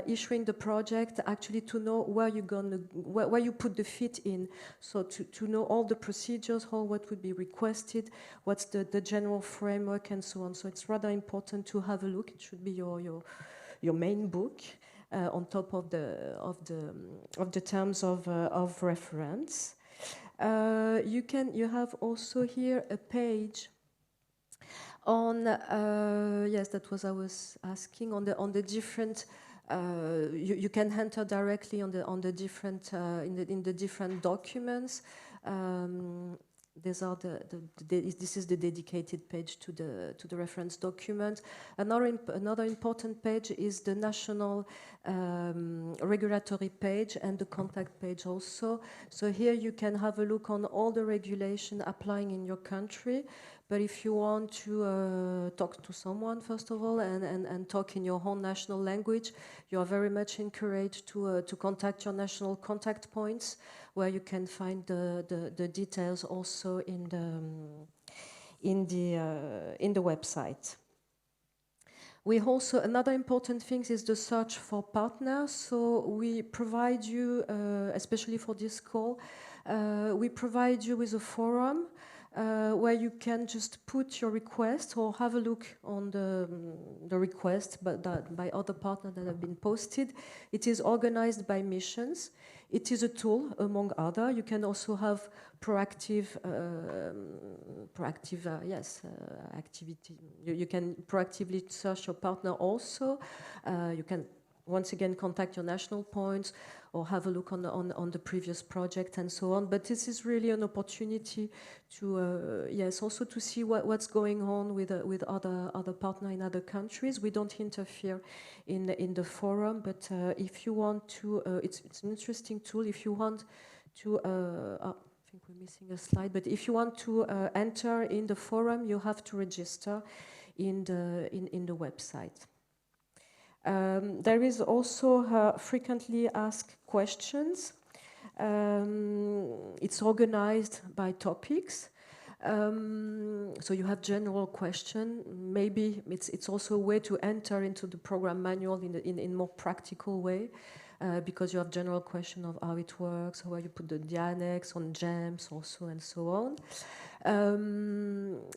issuing the project actually to know where you put the fit in. So to know all the procedures, what would be requested, what's the general framework, and so on. So it's rather important to have a look. It should be your main book. On top of the terms of reference, you have also here a page on yes, that was I was asking on the different. You can enter directly on the different in the different documents. These are this is the dedicated page to the reference document. Another important page is the national regulatory page and the contact page also. So here you can have a look on all the regulation applying in your country. But if you want to talk to someone, first of all, and talk in your own national language, you are very much encouraged to contact your national contact points, where you can find the details also in the website. We also, another important thing is the search for partners. So we provide you, especially for this call, we provide you with a forum where you can just put your request or have a look on the request by other partners that have been posted. It is organized by missions. It is a tool, among other. You can also have proactive activity. You can proactively search your partner also. You can once again contact your national points or have a look on the previous project and so on. But this is really an opportunity to, also to see what's going on with other partners in other countries. We don't interfere in the forum, but if you want to, it's an interesting tool. If you want to, I think we're missing a slide, but if you want to enter in the forum, you have to register in the website. There is also frequently asked questions. It's organized by topics. So you have general question. Maybe it's also a way to enter into the program manual in more practical way, because you have general question of how it works, how you put the annex on GEMS also, and so on.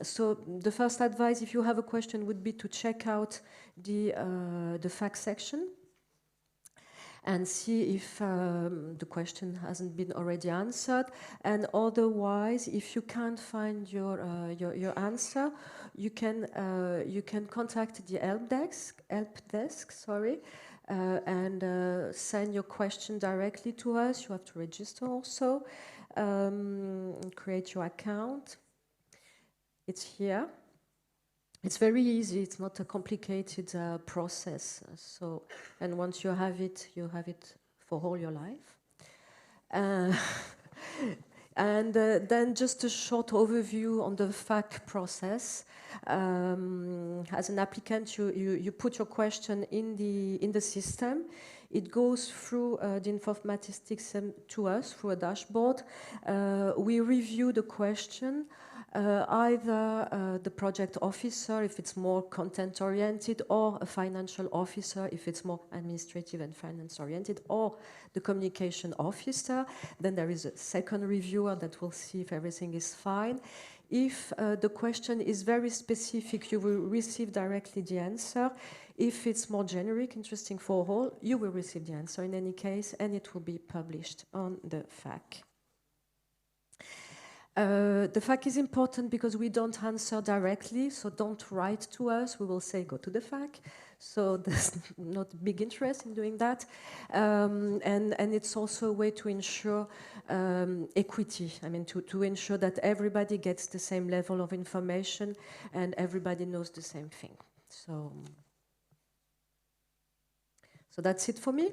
So the first advice, if you have a question, would be to check out the fact section and see if the question hasn't been already answered. And otherwise, if you can't find your answer, you can contact the help desk, and send your question directly to us. You have to register also, create your account. It's here. It's very easy. It's not a complicated process. So, and once you have it for all your life. And then just a short overview on the FAQ process. As an applicant, you put your question in the system. It goes through the informatics to us through a dashboard. We review the question. Either the project officer, if it's more content-oriented, or a financial officer, if it's more administrative and finance-oriented, or the communication officer. Then there is a second reviewer that will see if everything is fine. If the question is very specific, you will receive directly the answer. If it's more generic, interesting for all, you will receive the answer in any case, and it will be published on the FAQ. The FAQ is important because we don't answer directly, so don't write to us. We will say, go to the FAQ. So there's not big interest in doing that. And it's also a way to ensure equity. I mean, to ensure that everybody gets the same level of information and everybody knows the same thing. So that's it for me.